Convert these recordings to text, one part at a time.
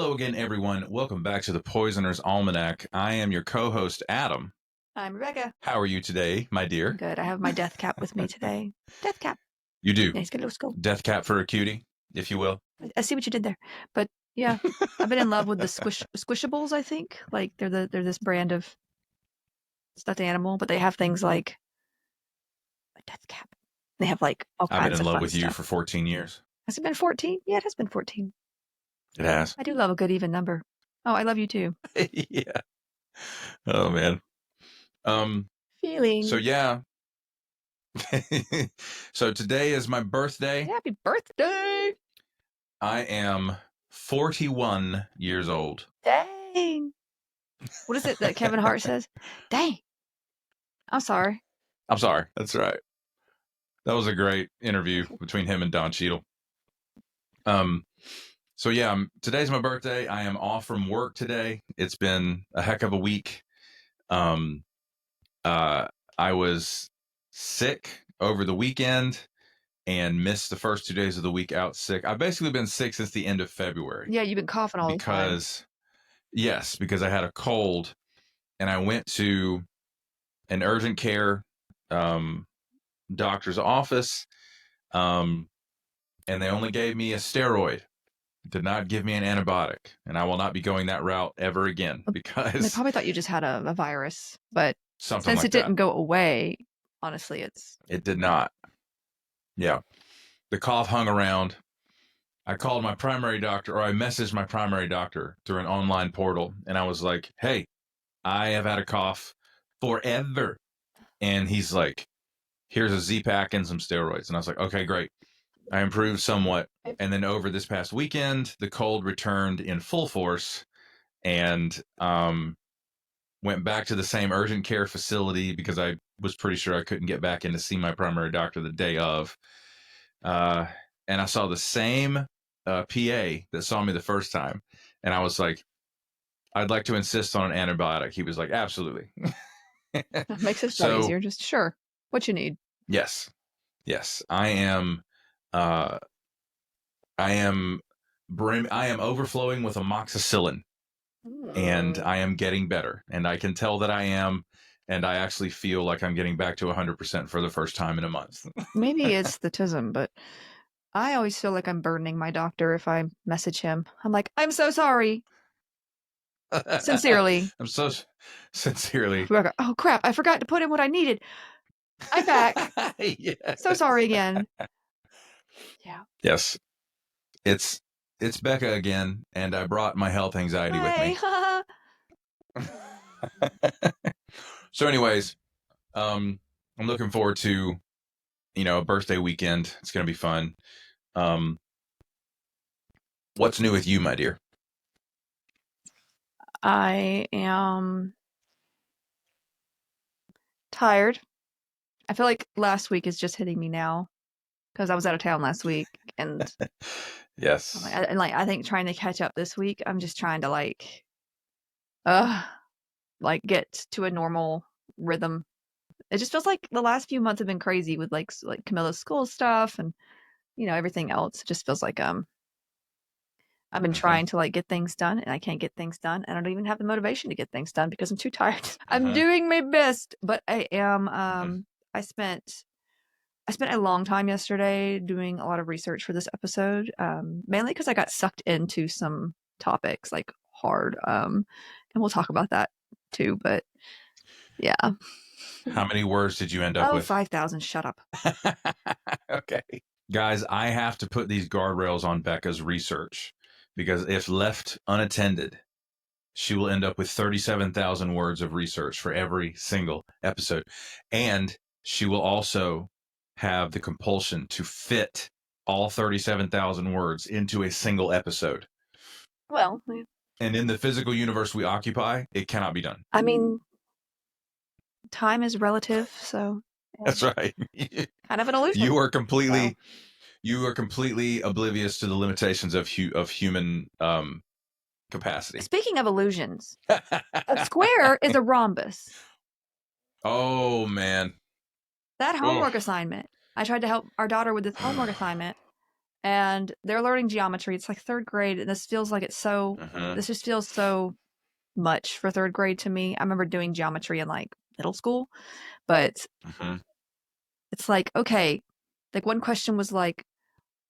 Hello again, everyone. Welcome back to the Poisoner's Almanac. I am your co-host, Adam. I'm Rebecca. How are you today, my dear? Good. I have my death cap with me today. Death cap. You do. Nice. Let's go. Death cap for a cutie, if you will. I see what you did there. But yeah, I've been in love with the squishables. I think like they're this brand of stuffed animal, but they have things like a death cap. They have like all kinds of I've been in love fun with you stuff. for 14 years. Has it been 14? Yeah, it has been 14. It has. I do love a good even number. Oh, I love you too. Yeah. Oh man. Feeling. So yeah. So today is my birthday. Happy birthday! I am 41 years old. Dang. What is it that Kevin Hart says? Dang. I'm sorry. I'm sorry. That's right. That was a great interview between him and Don Cheadle. So yeah, today's my birthday. I am off from work today. It's been a heck of a week. I was sick over the weekend and missed the first 2 days of the week out sick. I've basically been sick since the end of February. Yeah, you've been coughing all the time. Yes, because I had a cold and I went to an urgent care doctor's office, and they only gave me a steroid. Did not give me an antibiotic, and I will not be going that route ever again because they probably thought you just had a virus, but since it didn't go away, honestly, it did not. Yeah, the cough hung around. I called my primary doctor, or I messaged my primary doctor through an online portal, and I was like, "Hey, I have had a cough forever," and he's like, "Here's a Z-Pack and some steroids," and I was like, "Okay, great." I improved somewhat. And then over this past weekend, the cold returned in full force and went back to the same urgent care facility because I was pretty sure I couldn't get back in to see my primary doctor the day of. And I saw the same PA that saw me the first time. And I was like, "I'd like to insist on an antibiotic." He was like, "Absolutely." That makes it so easier. Just sure. What you need. Yes. I am overflowing with amoxicillin, and I am getting better, and I can tell that I am, and I actually feel like I'm getting back to 100% for the first time in a month. Maybe it's the tism, but I always feel like I'm burdening my doctor if I message him. I'm like, "I'm so sorry." Sincerely. I'm so sincerely. Oh crap! I forgot to put in what I needed. I'm back. Yes. So sorry again. Yeah. Yes. It's Becca again, and I brought my health anxiety with me. So anyways, I'm looking forward to, a birthday weekend. It's going to be fun. What's new with you, my dear? I am tired. I feel like last week is just hitting me now because I was out of town last week, and yes, I think trying to catch up this week, I'm just trying to get to a normal rhythm. It just feels like the last few months have been crazy with like Camilla's school stuff and everything else. It just feels like I've been trying to get things done, and I can't get things done, and I don't even have the motivation to get things done because I'm too tired. I'm doing my best, but I am. I spent a long time yesterday doing a lot of research for this episode, mainly because I got sucked into some topics hard, and we'll talk about that too. But yeah. How many words did you end up with? 5,000. Shut up. Okay. Guys, I have to put these guardrails on Becca's research because if left unattended, she will end up with 37,000 words of research for every single episode. And she will also have the compulsion to fit all 37,000 words into a single episode. Well, yeah. And in the physical universe we occupy, it cannot be done. I mean, time is relative, so yeah. That's right. Kind of an illusion. You are completely oblivious to the limitations of human capacity. Speaking of illusions, a square is a rhombus. Oh man, that homework assignment. I tried to help our daughter with this homework assignment, and they're learning geometry. It's like 3rd grade, and this feels like it's so. This just feels so much for 3rd grade to me. I remember doing geometry in like middle school, but it's like, okay, like one question was like,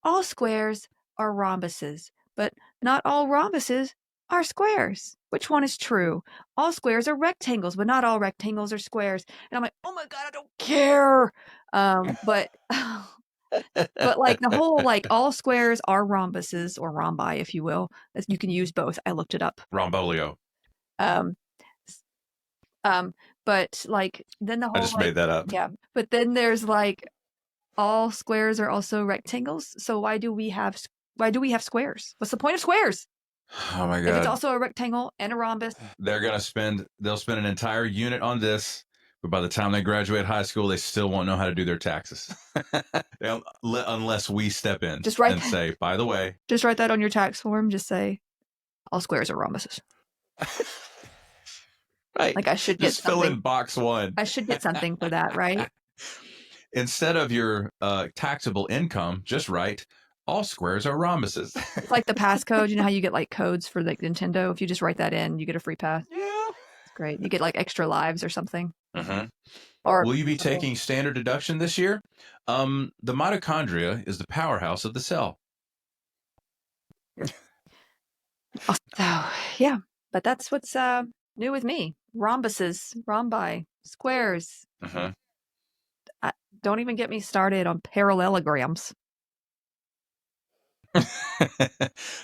all squares are rhombuses, but not all rhombuses are squares. Which one is true? All squares are rectangles, but not all rectangles are squares. And I'm like, oh my God, I don't care. But but like the whole like all squares are rhombuses or rhombi, if you will. You can use both. I looked it up. Rhombolio. Um, but like then the whole I just made that up. Yeah, but then there's like all squares are also rectangles. So why do we have squares? What's the point of squares? Oh my God. If it's also a rectangle and a rhombus. They'll spend an entire unit on this, but by the time they graduate high school, they still won't know how to do their taxes. Unless we step in and say, by the way. Just write that on your tax form. Just say, all squares are rhombuses. Right. Like I should get just fill in box 1. I should get something for that, right? Instead of your taxable income, just write, all squares are rhombuses. It's like the passcode. You know how you get like codes for like Nintendo? If you just write that in, you get a free pass. Yeah. It's great. You get like extra lives or something. Or will you be taking standard deduction this year? The mitochondria is the powerhouse of the cell. So, yeah, but that's what's new with me. Rhombuses, rhombi, squares. Don't even get me started on parallelograms.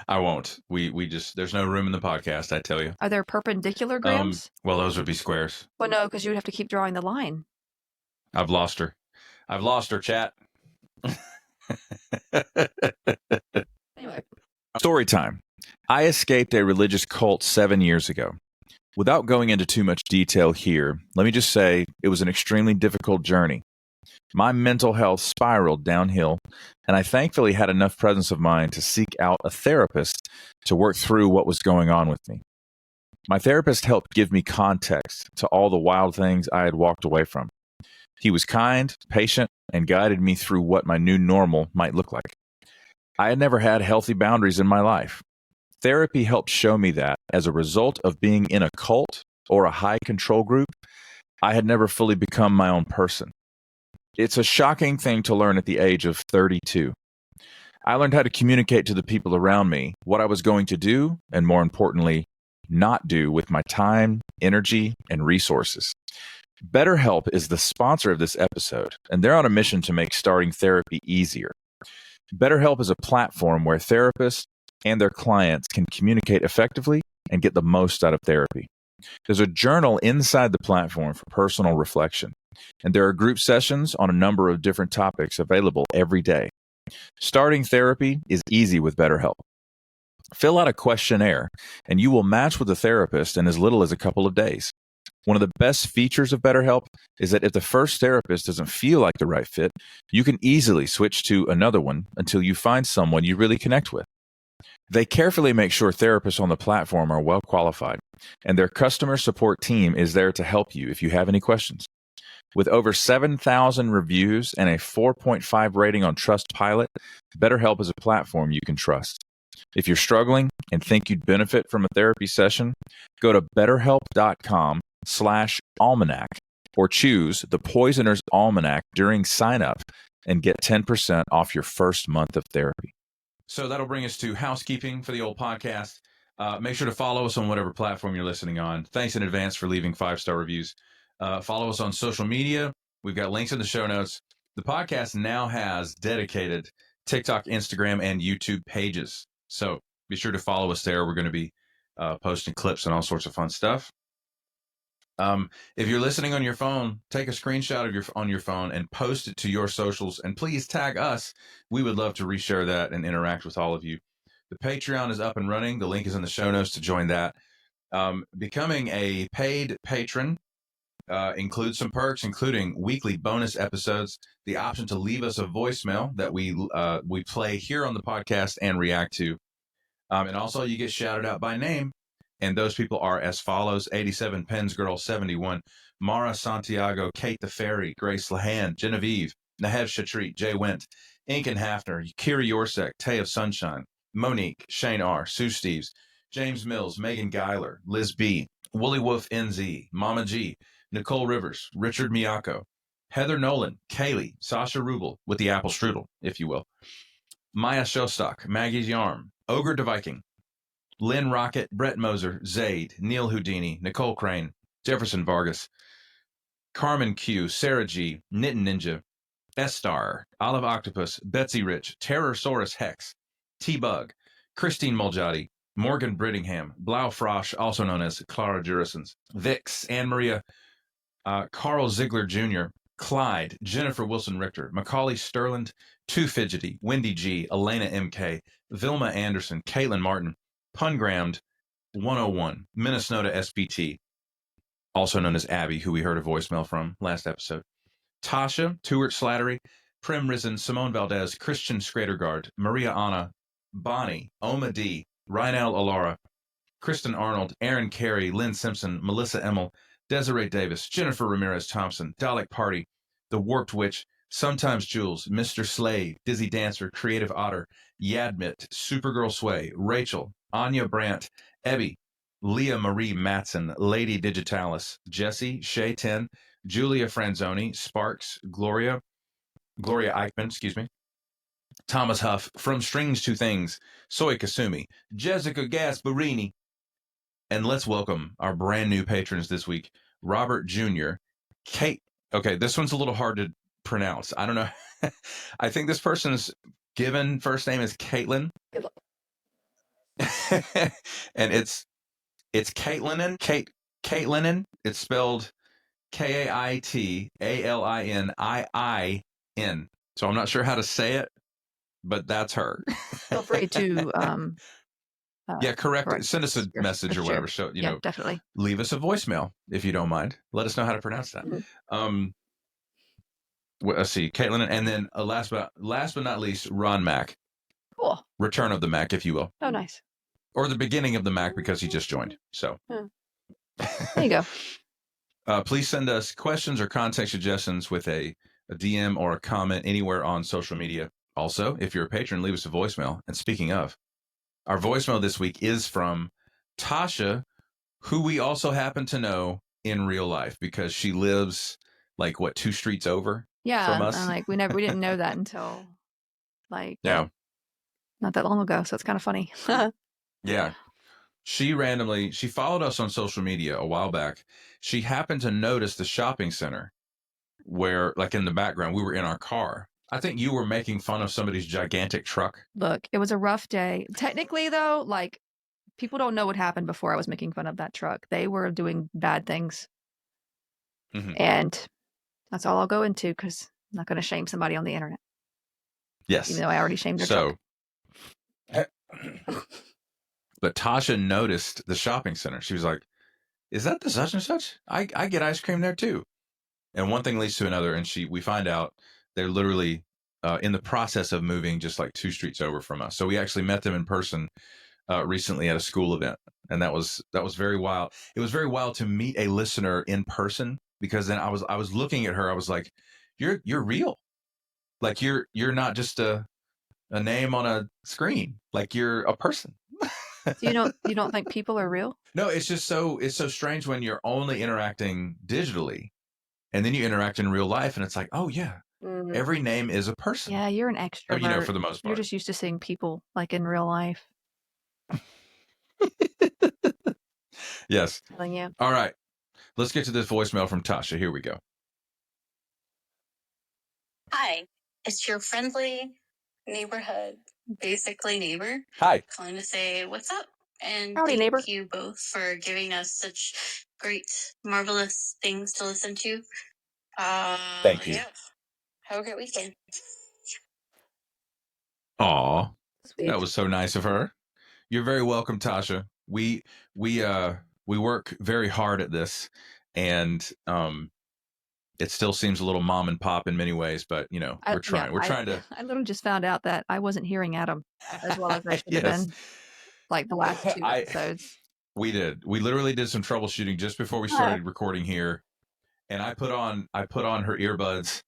I won't. We just, there's no room in the podcast, I tell you. Are there perpendicular grams? Well, those would be squares. Well, no, because you would have to keep drawing the line. I've lost her, chat. Anyway. Story time. I escaped a religious cult 7 years ago. Without going into too much detail here, let me just say it was an extremely difficult journey. My mental health spiraled downhill, and I thankfully had enough presence of mind to seek out a therapist to work through what was going on with me. My therapist helped give me context to all the wild things I had walked away from. He was kind, patient, and guided me through what my new normal might look like. I had never had healthy boundaries in my life. Therapy helped show me that, as a result of being in a cult or a high control group, I had never fully become my own person. It's a shocking thing to learn at the age of 32. I learned how to communicate to the people around me what I was going to do, and more importantly, not do with my time, energy, and resources. BetterHelp is the sponsor of this episode, and they're on a mission to make starting therapy easier. BetterHelp is a platform where therapists and their clients can communicate effectively and get the most out of therapy. There's a journal inside the platform for personal reflection, and there are group sessions on a number of different topics available every day. Starting therapy is easy with BetterHelp. Fill out a questionnaire, and you will match with a therapist in as little as a couple of days. One of the best features of BetterHelp is that if the first therapist doesn't feel like the right fit, you can easily switch to another one until you find someone you really connect with. They carefully make sure therapists on the platform are well qualified, and their customer support team is there to help you if you have any questions. With over 7,000 reviews and a 4.5 rating on Trustpilot, BetterHelp is a platform you can trust. If you're struggling and think you'd benefit from a therapy session, go to betterhelp.com/almanac or choose the Poisoner's Almanac during sign-up and get 10% off your first month of therapy. So that'll bring us to housekeeping for the old podcast. Make sure to follow us on whatever platform you're listening on. Thanks in advance for leaving 5-star reviews. Follow us on social media. We've got links in the show notes. The podcast now has dedicated TikTok, Instagram, and YouTube pages. So be sure to follow us there. We're going to be posting clips and all sorts of fun stuff. If you're listening on your phone, take a screenshot of on your phone and post it to your socials, and please tag us. We would love to reshare that and interact with all of you. The Patreon is up and running. The link is in the show notes to join that. Becoming a paid patron includes some perks, including weekly bonus episodes, the option to leave us a voicemail that we play here on the podcast and react to. And also you get shouted out by name. And those people are as follows: 87 Pens Girl 71, Mara Santiago, Kate the Fairy, Grace Lahan, Genevieve, Nahev Shatreet, Jay Went, Incan Hafner, Kira Yorsek, Tay of Sunshine, Monique, Shane R., Sue Steves, James Mills, Megan Geiler, Liz B., Woolly Wolf NZ, Mama G., Nicole Rivers, Richard Miyako, Heather Nolan, Kaylee, Sasha Rubel with the apple strudel, if you will, Maya Shostak, Maggie's Yarm, Ogre de Viking, Lynn Rocket, Brett Moser, Zaid, Neil Houdini, Nicole Crane, Jefferson Vargas, Carmen Q, Sarah G, Knittin Ninja, S-Star, Olive Octopus, Betsy Rich, Terrorsaurus Hex, T-Bug, Christine Muljotti, Morgan Brittingham, Blau Frosch, also known as Clara Jurisons, Vix, Anne Maria, Carl Ziegler Jr., Clyde, Jennifer Wilson Richter, Macaulay Sterland, Too Fidgety, Wendy G, Elena MK, Vilma Anderson, Caitlin Martin, Pungrammed 101, Minnesota SPT, also known as Abby, who we heard a voicemail from last episode, Tasha, Tuart Slattery, Prim Risen, Simone Valdez, Christian Schradergaard, Maria Anna, Bonnie, Oma D, Rynel Alara, Kristen Arnold, Aaron Carey, Lynn Simpson, Melissa Emmel, Desiree Davis, Jennifer Ramirez Thompson, Dalek Party, The Warped Witch, Sometimes Jules, Mr. Slade, Dizzy Dancer, Creative Otter, Yadmit, Supergirl Sway, Rachel, Anya Brandt, Ebby, Leah Marie Matson, Lady Digitalis, Jesse, Shay 10, Julia Franzoni, Sparks, Gloria Eichmann, excuse me, Thomas Huff, From Strings to Things, Soy Kasumi, Jessica Gasparini, and let's welcome our brand new patrons this week, Robert Jr., Kate. Okay, this one's a little hard to pronounce. I don't know. I think this person's given first name is Caitlin. And it's Caitlinen. Caitlinen. It's spelled Kaitlinin. So I'm not sure how to say it, but that's her. Feel free to correct it. Send us a message or whatever. So definitely leave us a voicemail if you don't mind. Let us know how to pronounce that. Mm-hmm. Let's see, Caitlin, and then last but not least, Ron Mack. Cool. Return of the Mac, if you will. Oh, nice. Or the beginning of the Mac because he just joined. So there you go. Please send us questions or contact suggestions with a DM or a comment anywhere on social media. Also, if you're a patron, leave us a voicemail. And speaking of, our voicemail this week is from Tasha, who we also happen to know in real life because she lives 2 streets over from us. And we didn't know that until not that long ago. So it's kind of funny. Yeah. She followed us on social media a while back. She happened to notice the shopping center where, in the background, we were in our car. I think you were making fun of somebody's gigantic truck. Look, it was a rough day. Technically, though, people don't know what happened before I was making fun of that truck. They were doing bad things. Mm-hmm. And that's all I'll go into because I'm not going to shame somebody on the internet. Yes. Even though I already shamed their truck. But Tasha noticed the shopping center. She was like, is that the such and such? I get ice cream there too. And one thing leads to another. And we find out they're literally in the process of moving just 2 streets over from us. So we actually met them in person recently at a school event. And that was very wild. It was very wild to meet a listener in person because then I was looking at her. I was like, you're real. You're not just a name on a screen. You're a person. You don't think people are real? No, it's so strange when you're only interacting digitally and then you interact in real life and it's like, oh yeah, every name is a person. Yeah, you're an extrovert. For the most part. You're just used to seeing people in real life. Yes. Telling you. All right. Let's get to this voicemail from Tasha. Here we go. Hi, it's your friendly neighborhood, basically neighbor. Hi. Calling to say what's up. And howdy, neighbor. Thank you both for giving us such great, marvelous things to listen to. Thank you. Yeah. Have a great weekend. Aw, Sweet. that was so nice of her. You're very welcome, Tasha. We work very hard at this, and it still seems a little mom and pop in many ways, but we're trying. We're trying to. I literally just found out that I wasn't hearing Adam as well as I should have been. The last 2 episodes. We did. We literally did some troubleshooting just before we started recording here, and I put on her earbuds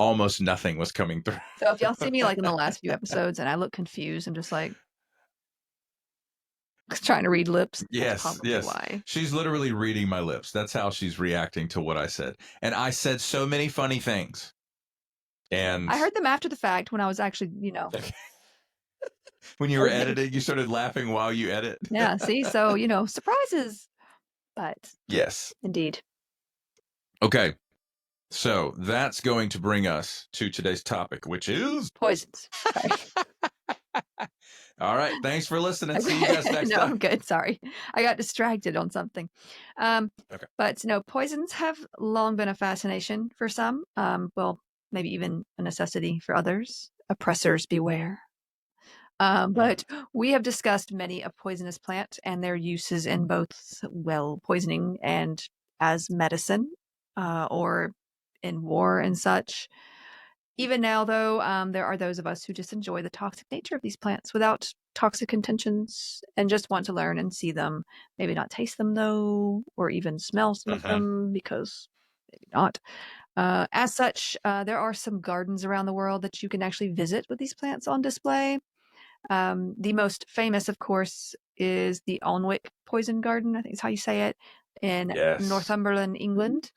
almost nothing was coming through. So if y'all see me like in the last few episodes and I look confused, I'm just like trying to read lips. Yes, That's probably yes. why. She's literally reading my lips. That's how she's reacting to what I said. And I said so many funny things. And I heard them after the fact when I was actually, when you were editing. editing, you started laughing while you edit. Yeah, see? So, surprises. But Yes. indeed. Okay. So that's going to bring us to today's topic, which is Poisons. Sorry. all right. Thanks for listening. See you guys next No, time. I'm good. Sorry. I got distracted on something. Okay. But poisons have long been a fascination for some. Well, maybe even a necessity for others. Oppressors beware. But we have discussed many a poisonous plant and their uses in both, poisoning and as medicine, or in war and such. Even now, though, there are those of us who just enjoy the toxic nature of these plants without toxic intentions and just want to learn and see them. Maybe not taste them, though, or even smell some of them, because maybe not. As such, there are some gardens around the world that you can actually visit with these plants on display. The most famous, of course, is the Alnwick Poison Garden, I think is how you say it, in Northumberland, England.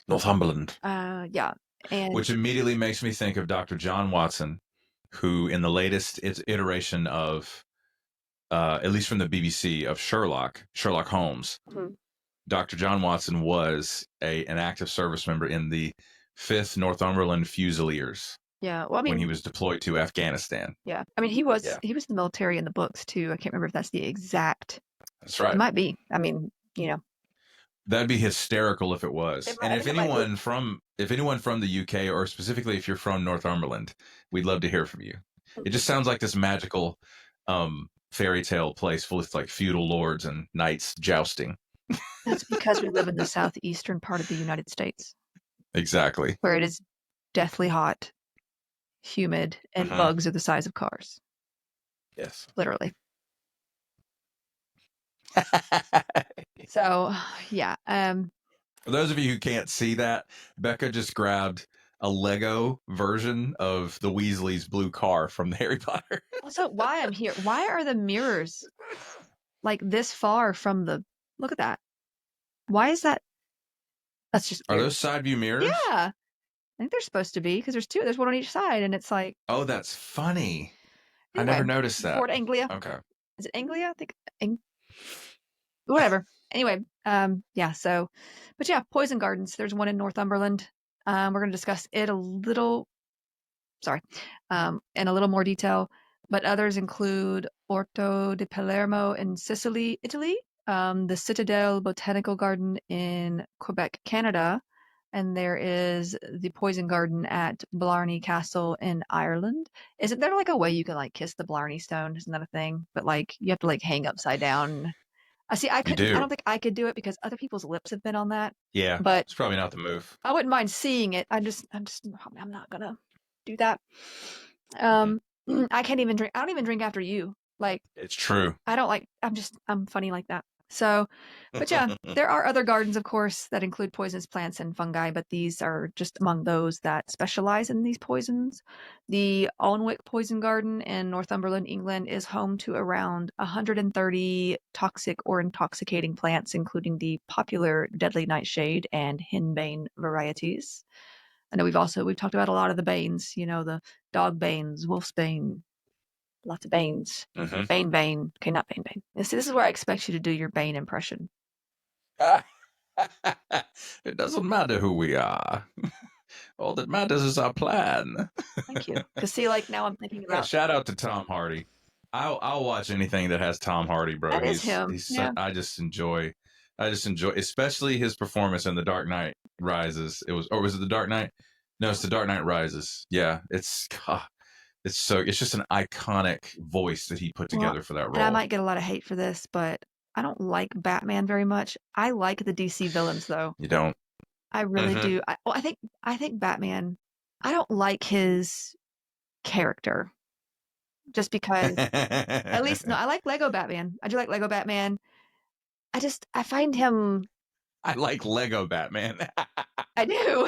Northumberland. Yeah. And which immediately makes me think of Dr. John Watson, who in the latest iteration of, at least from the BBC, of Sherlock Holmes, Dr. John Watson was an active service member in the 5th Northumberland Fusiliers. Yeah, well, I mean, when he was deployed to Afghanistan. Yeah, I mean, he was in the military in the books too. I can't remember if that's the exact. That's right. It might be. I mean, that'd be hysterical if it was. And if anyone from the UK, or specifically if you're from Northumberland, we'd love to hear from you. It just sounds like this magical fairy tale place full of like feudal lords and knights jousting. That's because we live in the southeastern part of the United States. Exactly. Where it is deathly hot, humid, and bugs are the size of cars. Yes. Literally. So, yeah. For those of you who can't see that, Becca just grabbed a Lego version of the Weasley's blue car from Harry Potter. Also, why I'm here? Why are the mirrors like this far from the? Look at that. Why is that? That's just weird. Are those side view mirrors? Yeah, I think they're supposed to be because there's two. There's one on each side, and it's like. Oh, that's funny. Anyway, I never noticed that. Fort Anglia. Okay. Is it Anglia? I think. Whatever. Anyway, yeah. So, but yeah, poison gardens. There's one in Northumberland. We're going to discuss it in a little more detail. But others include Orto di Palermo in Sicily, Italy, the Citadel Botanical Garden in Quebec, Canada, and there is the Poison Garden at Blarney Castle in Ireland. Isn't there like a way you can like kiss the Blarney Stone? Isn't that a thing? But like you have to like hang upside down. I don't think I could do it because other people's lips have been on that. Yeah, but it's probably not the move. I wouldn't mind seeing it. I'm not gonna do that. I can't even drink. I don't even drink after you. Like it's true. I don't like. I'm funny like that. So, but yeah, there are other gardens, of course, that include poisonous plants and fungi, but these are just among those that specialize in these poisons. The Alnwick Poison Garden in Northumberland, England, is home to around 130 toxic or intoxicating plants, including the popular deadly nightshade and henbane varieties. I know we've talked about a lot of the banes, the dog banes, wolf's bane, lots of banes. Bane. Okay, not bane. See, this is where I expect you to do your Bane impression. It doesn't matter who we are. All that matters is our plan. Thank you. Because see, like now I'm thinking about. Shout out to Tom Hardy. I'll watch anything that has Tom Hardy, bro. That is him. Yeah. I just enjoy, especially his performance in The Dark Knight Rises. Was it The Dark Knight? No, it's The Dark Knight Rises. Yeah, it's just an iconic voice that he put together for that role. And I might get a lot of hate for this, but I don't like Batman very much. I like the DC villains, though. You don't? I really do. I think Batman. I don't like his character, just because. At least no, I like Lego Batman. I do like Lego Batman. I find him. I like Lego Batman. I do.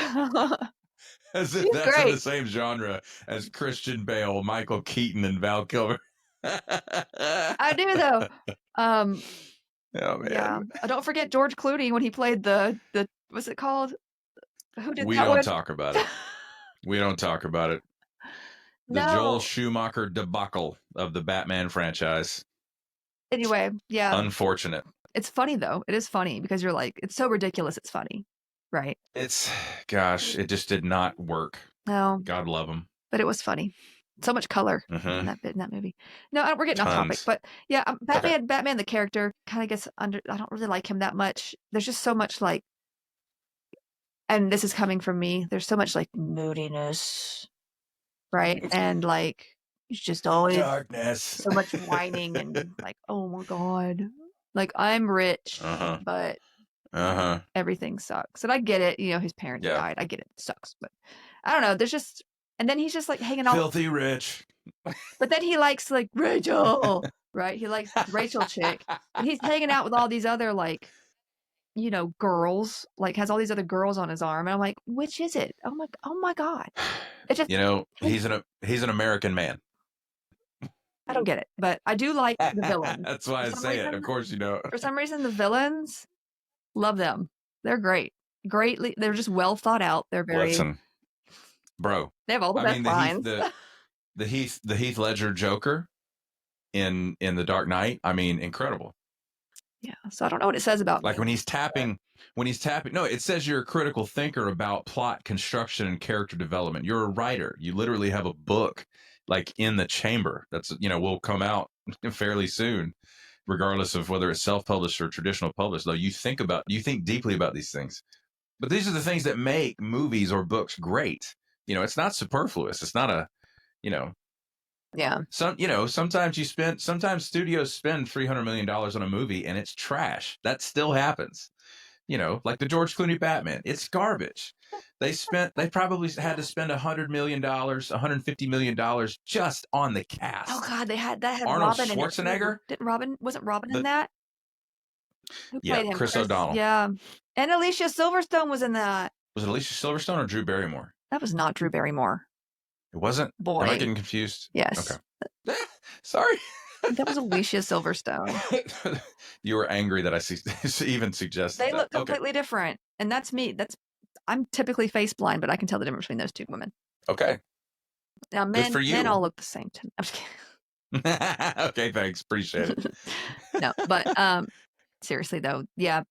As if He's that's in great. the same genre as Christian Bale, Michael Keaton, and Val Kilmer. I do though. Oh man. Yeah. Don't forget George Clooney when he played the what's it called? Who did We that don't one? talk about it. We don't talk about it. The Joel Schumacher debacle of the Batman franchise. Anyway, yeah. Unfortunate. It's funny though. It is funny because you're like, it's so ridiculous. It's funny, right? Gosh, it just did not work. No, God love him. but it was funny. So much color in that movie. No, we're getting off topic, but yeah, Batman the character kind of gets under. I don't really like him that much. There's just so much like, and this is coming from me. There's so much like moodiness, right? And like it's just always darkness. So much whining and like, oh my god, like I'm rich, but everything sucks. And I get it. You know, his parents died. I get it. It sucks, but I don't know. There's just. And then he's just like hanging out. Filthy rich. But then he likes like Rachel, right? He likes Rachel chick. And he's hanging out with all these other like, you know, girls, like has all these other girls on his arm. And I'm like, which is it? Oh my God. It just, you know, he's an American man. I don't get it, but I do like the villains. That's why I say it. Of course, you know. For some reason, the villains, love them. They're great. They're just well thought out. They're very... Listen, bro. They have all the best lines. The Heath Ledger Joker in The Dark Knight. I mean, incredible. Yeah. So I don't know what it says about like me. when he's tapping. No, it says you're a critical thinker about plot construction and character development. You're a writer. You literally have a book like in the chamber that's, you know, will come out fairly soon, regardless of whether it's self-published or traditional published. Though you think deeply about these things. But these are the things that make movies or books great. You know, it's not superfluous. It's not yeah. Sometimes studios spend $300 million on a movie and it's trash. That still happens. You know, like the George Clooney Batman. It's garbage. They probably had to spend $100 million, $150 million just on the cast. Oh God, had Arnold Robin Schwarzenegger. Wasn't Robin in that? Who played him? Chris O'Donnell. Yeah. And Alicia Silverstone was in that. Was it Alicia Silverstone or Drew Barrymore? That was not Drew Barrymore. It wasn't? Boy. Am I getting confused? Yes. Okay. Sorry. That was Alicia Silverstone. You were angry that I even suggested They look completely different. And that's me. I'm typically face blind, but I can tell the difference between those two women. Okay. Now, men all look the same to me. I'm just kidding. Okay, thanks. Appreciate it. No, but seriously though, yeah,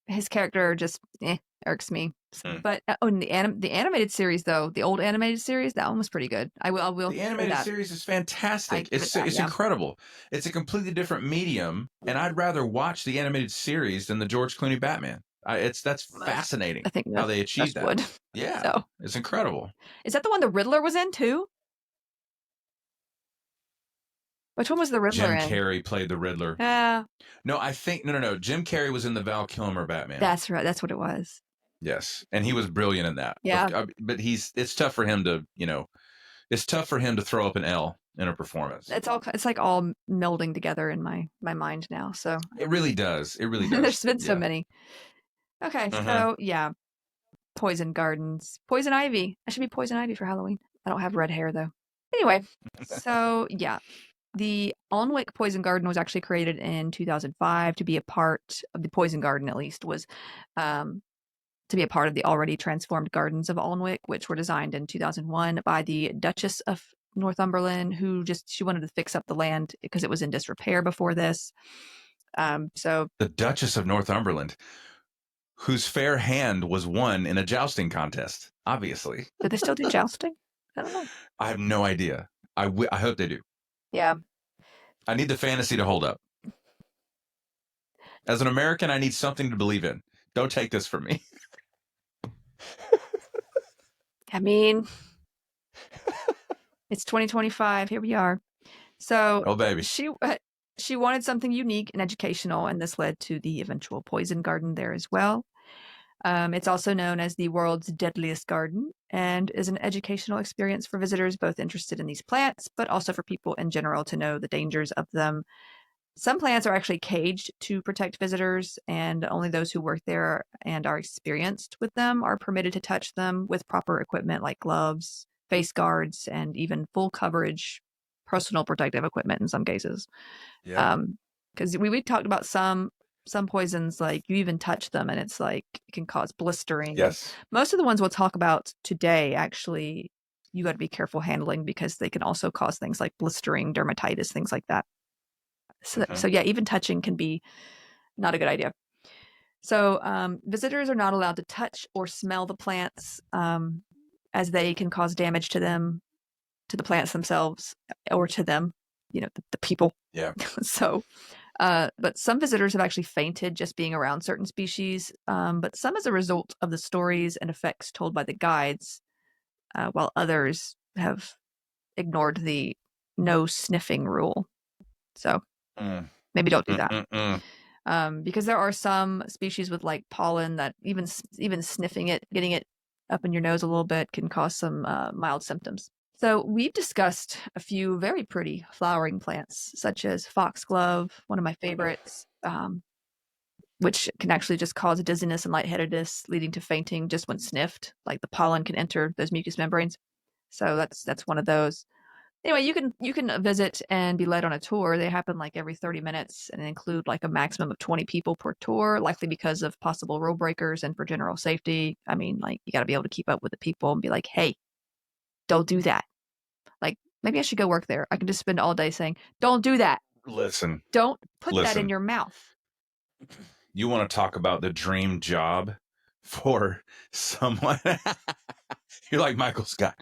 his character just irks me. But the animated series though, the old animated series, that one was pretty good. I will. The animated series is fantastic. It's incredible. It's a completely different medium, and I'd rather watch the animated series than the George Clooney Batman. That's fascinating. I think how they achieved that. Wood. Yeah, so. It's incredible. Is that the one the Riddler was in too? Which one was the Riddler Jim Carrey played the Riddler. No, I think no. Jim Carrey was in the Val Kilmer Batman. That's right. That's what it was. Yes, and he was brilliant in that. Yeah, but it's tough for him to throw up an L in a performance. It's like all melding together in my mind now. So it really does. It really does. There's been so many. Okay, so yeah, poison gardens, poison ivy. I should be poison ivy for Halloween. I don't have red hair though. Anyway, so yeah. The Alnwick Poison Garden was actually created in 2005 to be a part of the Poison Garden, at least, was to be a part of the already transformed gardens of Alnwick, which were designed in 2001 by the Duchess of Northumberland, she wanted to fix up the land because it was in disrepair before this. So the Duchess of Northumberland, whose fair hand was won in a jousting contest, obviously. Do they still do jousting? I don't know. I have no idea. I hope they do. Yeah. I need the fantasy to hold up. As an American, I need something to believe in. Don't take this from me. I mean, it's 2025. Here we are. So, oh baby, she wanted something unique and educational, and this led to the eventual poison garden there as well. It's also known as the world's deadliest garden and is an educational experience for visitors both interested in these plants, but also for people in general to know the dangers of them. Some plants are actually caged to protect visitors, and only those who work there and are experienced with them are permitted to touch them with proper equipment like gloves, face guards, and even full coverage personal protective equipment in some cases. Yeah. Because we talked about some poisons, like you even touch them and it's like it can cause blistering. Yes. Most of the ones we'll talk about today, actually, you got to be careful handling because they can also cause things like blistering, dermatitis, things like that. So yeah, even touching can be not a good idea. So visitors are not allowed to touch or smell the plants, as they can cause damage to them, to the plants themselves, or to them, the people. Yeah. So, but some visitors have actually fainted just being around certain species, but some as a result of the stories and effects told by the guides, while others have ignored the no sniffing rule. So maybe don't do that. Because there are some species with like pollen that even sniffing it, getting it up in your nose a little bit can cause some mild symptoms. So we've discussed a few very pretty flowering plants, such as foxglove, one of my favorites, which can actually just cause dizziness and lightheadedness, leading to fainting just when sniffed. Like the pollen can enter those mucous membranes. So that's one of those. Anyway, you can visit and be led on a tour. They happen like every 30 minutes and include like a maximum of 20 people per tour, likely because of possible rule breakers and for general safety. I mean, like you got to be able to keep up with the people and be like, hey, don't do that. Like maybe I should go work there. I can just spend all day saying, don't do that. Listen. Don't put that in your mouth. You want to talk about the dream job for someone? You're like Michael Scott.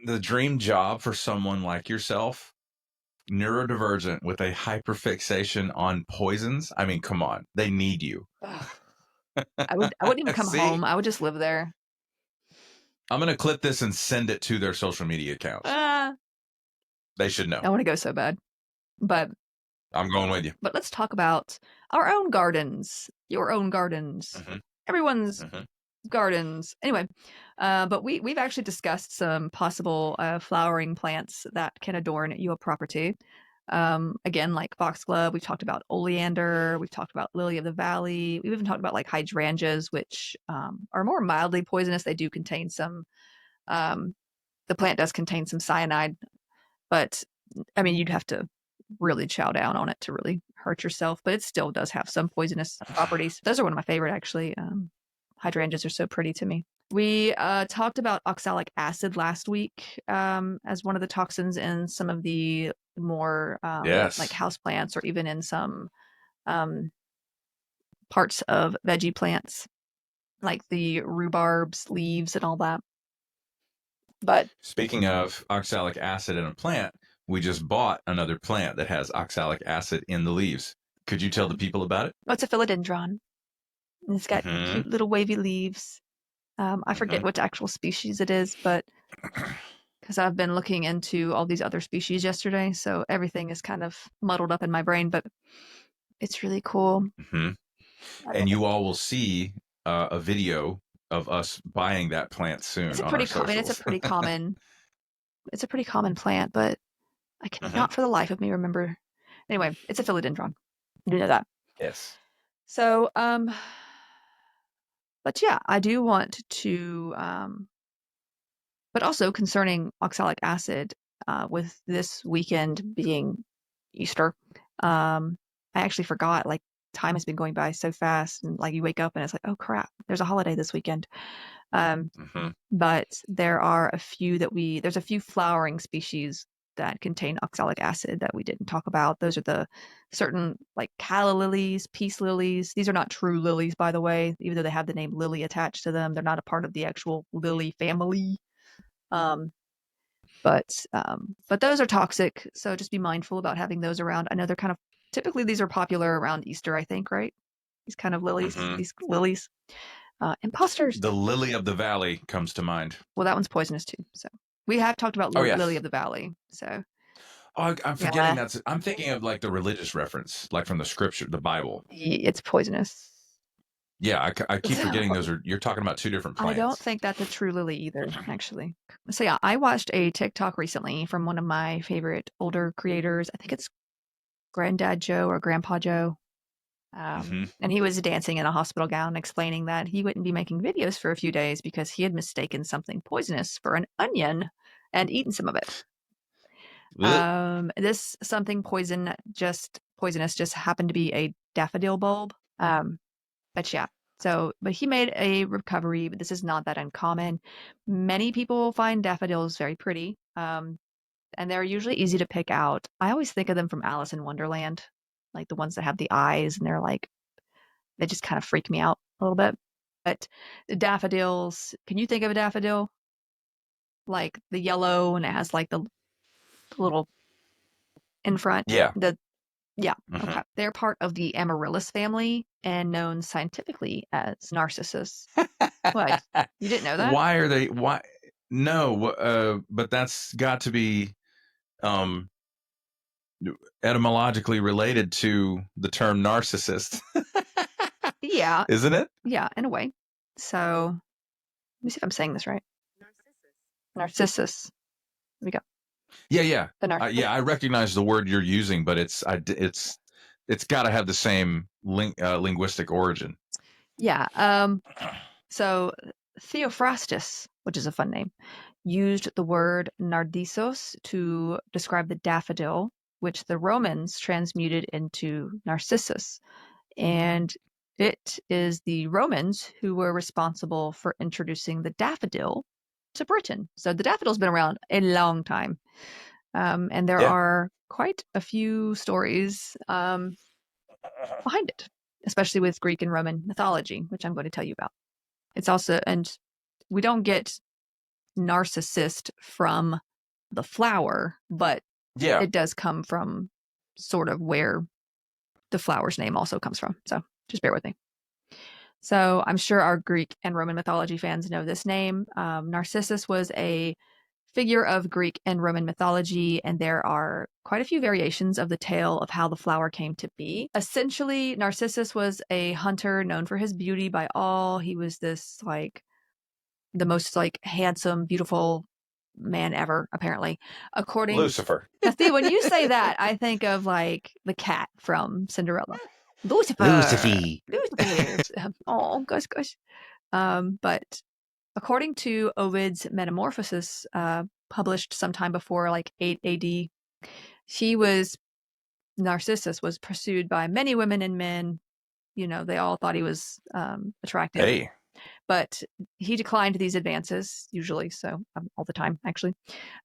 The dream job for someone like yourself, neurodivergent with a hyperfixation on poisons. I mean, come on, they need you. I wouldn't even come home. I would just live there. I'm gonna clip this and send it to their social media accounts. They should know. I want to go so bad, but I'm going with you. But let's talk about our own gardens, your own gardens, everyone's gardens. Anyway, but we've actually discussed some possible flowering plants that can adorn your property. Again, like foxglove, we've talked about oleander, we've talked about lily of the valley. We've even talked about like hydrangeas, which are more mildly poisonous. They do contain some, the plant does contain some cyanide, but I mean, you'd have to really chow down on it to really hurt yourself, but it still does have some poisonous properties. Those are one of my favorite, actually. Hydrangeas are so pretty to me. We talked about oxalic acid last week as one of the toxins in some of the more like houseplants, or even in some parts of veggie plants, like the rhubarbs, leaves, and all that. But speaking of oxalic acid in a plant, we just bought another plant that has oxalic acid in the leaves. Could you tell the people about it? Oh, it's a philodendron. It's got cute little wavy leaves. I forget which actual species it is, but because I've been looking into all these other species yesterday, so everything is kind of muddled up in my brain, but it's really cool. And you all will see a video of us buying that plant soon. It's a pretty common. It's a pretty common. It's a pretty common plant, but I cannot for the life of me remember. Anyway, it's a philodendron. You know that. Yes. So, but yeah, I do want to, but also concerning oxalic acid, with this weekend being Easter, I actually forgot, like time has been going by so fast, and like you wake up and it's like, oh crap, there's a holiday this weekend. But there are there's a few flowering species that contain oxalic acid that we didn't talk about. Those are the certain like calla lilies, peace lilies. These are not true lilies, by the way, even though they have the name lily attached to them. They're not a part of the actual lily family. But those are toxic, so just be mindful about having those around. I know they're kind of typically these are popular around Easter, I think, right? These kind of lilies, these lilies. Imposters. The lily of the valley comes to mind. Well, that one's poisonous too. So we have talked about lily of the valley. So I'm forgetting I'm thinking of like the religious reference, like from the scripture, the Bible. It's poisonous. Yeah, I keep So- forgetting you're talking about two different plants. I don't think that's a true lily either, actually. So yeah, I watched a TikTok recently from one of my favorite older creators. I think it's Granddad Joe or Grandpa Joe. And he was dancing in a hospital gown, explaining that he wouldn't be making videos for a few days because he had mistaken something poisonous for an onion and eaten some of it. This something poisonous just happened to be a daffodil bulb. But yeah, but he made a recovery, but this is not that uncommon. Many people find daffodils very pretty, and they're usually easy to pick out. I always think of them from Alice in Wonderland, like the ones that have the eyes, and they just kind of freak me out a little bit. But the daffodils, can you think of a daffodil? Like the yellow, and it has like the little in front. Yeah. Yeah. Okay. They're part of the amaryllis family and known scientifically as narcissus. What? You didn't know that? Why are they? Why? No. But that's got to be etymologically related to the term narcissist. Yeah. Isn't it? Yeah, in a way. So let me see if I'm saying this right. Narcissus. There we go. Yeah. The I recognize the word you're using, but it's got to have the same linguistic origin. Yeah. So Theophrastus, which is a fun name, used the word narcissus to describe the daffodil, which the Romans transmuted into narcissus. And it is the Romans who were responsible for introducing the daffodil to Britain. So the daffodil's been around a long time. And there are quite a few stories behind it, especially with Greek and Roman mythology, which I'm going to tell you about. It's also, and we don't get narcissist from the flower, but it does come from sort of where the flower's name also comes from. So just bear with me. So I'm sure our Greek and Roman mythology fans know this name. Narcissus was a figure of Greek and Roman mythology, and there are quite a few variations of the tale of how the flower came to be. Essentially, Narcissus was a hunter known for his beauty by all. He was this the most handsome, beautiful man ever, apparently. According Lucifer. Now, see, when you say that, I think of the cat from Cinderella. Lucifer. Oh, gosh. But according to Ovid's Metamorphosis, published sometime before 8 AD, Narcissus was pursued by many women and men. They all thought he was attractive. Hey. But he declined these advances, usually, so all the time, actually.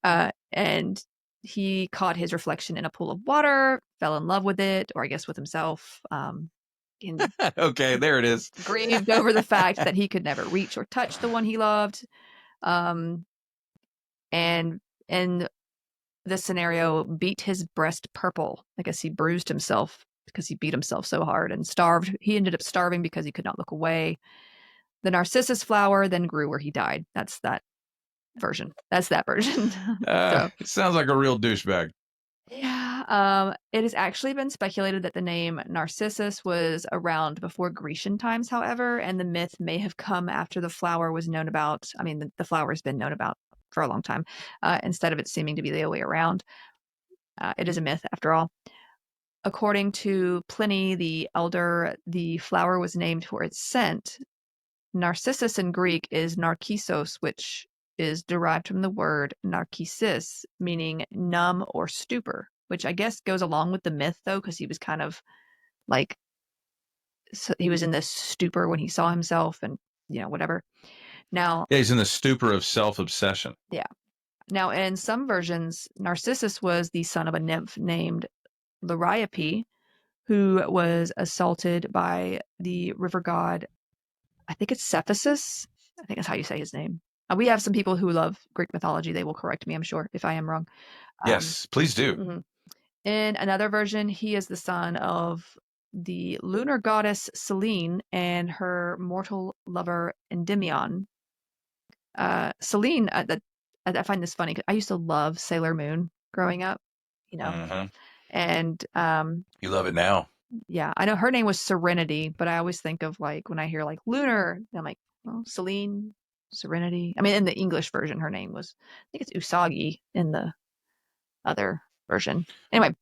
And he caught his reflection in a pool of water, fell in love with it, or I guess with himself. Okay, there it is. Grieved over the fact that he could never reach or touch the one he loved. And in this scenario, beat his breast purple. I guess he bruised himself because he beat himself so hard and starved. He ended up starving because he could not look away. The narcissus flower then grew where he died. That's that version. It sounds like a real douchebag. Yeah. It has actually been speculated that the name Narcissus was around before Grecian times, however, and the myth may have come after the flower was known about. I mean, the flower has been known about for a long time, instead of it seeming to be the other way around. It is a myth, after all. According to Pliny the Elder, the flower was named for its scent. Narcissus in Greek is narcissos, which is derived from the word narcissus, meaning numb or stupor, which I guess goes along with the myth, though, because he was kind of he was in this stupor when he saw himself and, whatever. Now, he's in the stupor of self-obsession. Yeah. Now, in some versions, Narcissus was the son of a nymph named Liriope, who was assaulted by the river god, I think it's Cephasus. I think that's how you say his name. We have some people who love Greek mythology. They will correct me, I'm sure, if I am wrong. Yes, please do. Mm-hmm. In another version, he is the son of the lunar goddess Selene and her mortal lover Endymion. Selene, I find this funny because I used to love Sailor Moon growing up, Mm-hmm. And you love it now. Yeah, I know her name was Serenity, but I always think of like when I hear like lunar, I'm like, well, Celine, Serenity. I mean, in the English version, her name was, I think it's Usagi in the other version. Anyway,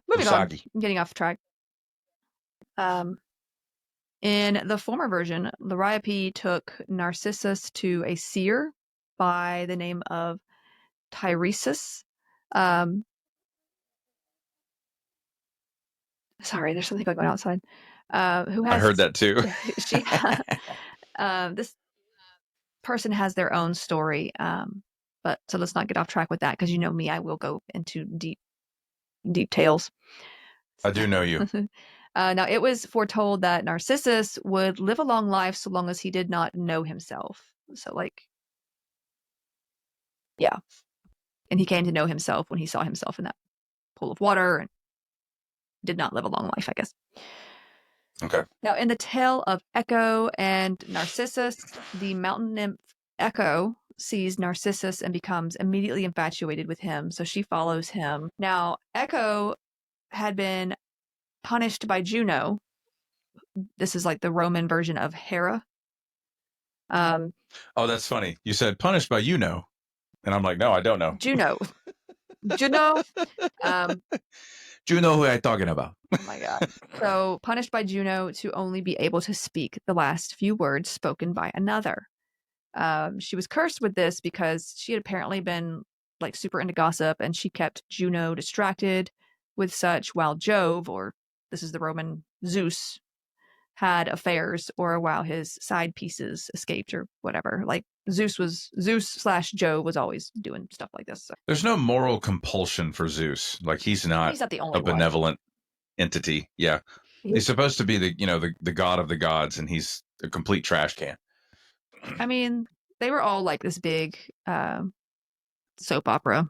moving on. Usagi. I'm getting off track. In the former version, Liriope took Narcissus to a seer by the name of Tiresias. Sorry, there's something going on outside. Who has? I heard that too. She. This person has their own story. But so let's not get off track with that because you know me, I will go into deep tales. I do know you. Now, it was foretold that Narcissus would live a long life so long as he did not know himself. So, like, yeah. And he came to know himself when he saw himself in that pool of water and did not live a long life, I guess. Okay. Now, in the tale of Echo and Narcissus, the mountain nymph Echo sees Narcissus and becomes immediately infatuated with him. So she follows him. Now, Echo had been punished by Juno. This is like the Roman version of Hera. Oh, that's funny. You said punished by and I'm like, no, I don't know. Juno. You know who I'm talking about. Oh my god. So punished by Juno to only be able to speak the last few words spoken by another. She was cursed with this because she had apparently been like super into gossip and she kept Juno distracted with such while Jove, or this is the Roman Zeus, had affairs, or while his side pieces escaped or whatever. Like Zeus/Jove was always doing stuff like this. So. There's no moral compulsion for Zeus. Like he's not the only a benevolent entity. Yeah. He's supposed to be the god of the gods, and he's a complete trash can. I mean, they were all like this big soap opera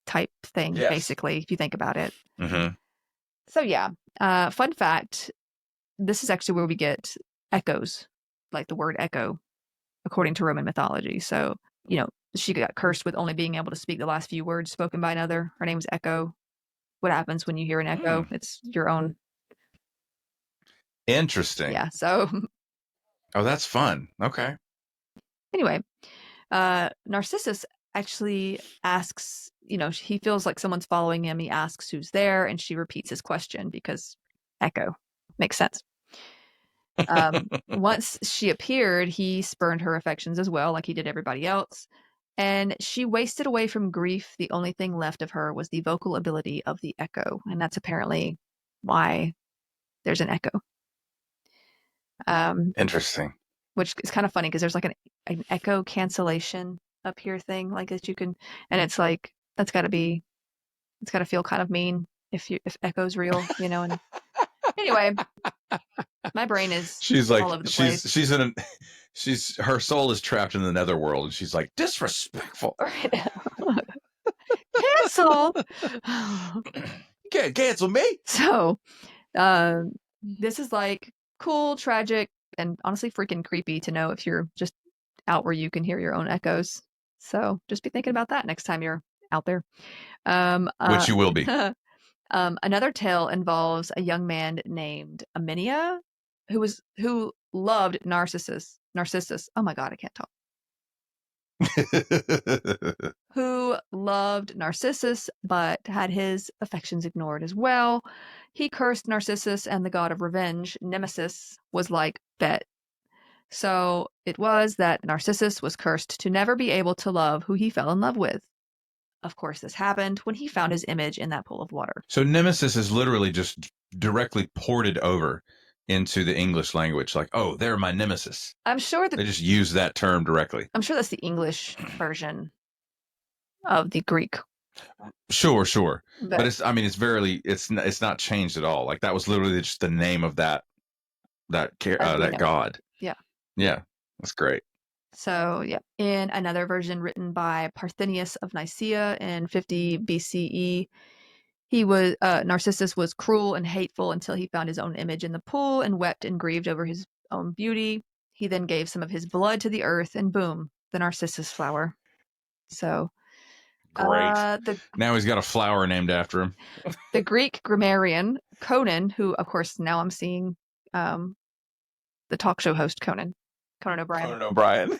type thing, basically, if you think about it. Mm-hmm. So yeah, fun fact, this is actually where we get echoes, like the word echo, according to Roman mythology. So, she got cursed with only being able to speak the last few words spoken by another. Her name's Echo. What happens when you hear an echo? It's your own. Interesting. Yeah, so. Oh, that's fun. Okay. Anyway, Narcissus actually asks, he feels like someone's following him. He asks who's there, and she repeats his question because echo makes sense. Once she appeared, he spurned her affections as well, like he did everybody else. And she wasted away from grief. The only thing left of her was the vocal ability of the echo. And that's apparently why there's an echo. Interesting. Which is kind of funny because there's like an echo cancellation up here thing like that you can, and it's like, it's got to feel kind of mean if echo's real, and anyway, my brain is all over the place. Her soul is trapped in the netherworld, and she's like, disrespectful. Cancel. You can't cancel me. So, this is like cool, tragic, and honestly freaking creepy to know if you're just out where you can hear your own echoes. So just be thinking about that next time you're out there. Which you will be. Another tale involves a young man named Aminia who loved Narcissus. Oh my god, I can't talk. Who loved Narcissus but had his affections ignored as well. He cursed Narcissus, and the god of revenge, Nemesis, was like, bet. So it was that Narcissus was cursed to never be able to love who he fell in love with. Of course, this happened when he found his image in that pool of water. So Nemesis is literally just directly ported over into the English language. Like, oh, they're my nemesis. I'm sure that they just use that term directly. I'm sure that's the English version of the Greek. Sure. But it's not changed at all. Like that was literally just the name of that god. Yeah, that's great. So, yeah. In another version written by Parthenius of Nicaea in 50 BCE, Narcissus was cruel and hateful until he found his own image in the pool and wept and grieved over his own beauty. He then gave some of his blood to the earth, and boom, the Narcissus flower. So, great. Now he's got a flower named after him. The Greek grammarian Conan, who, of course, now I'm seeing the talk show host Conan O'Brien. Conan O'Brien.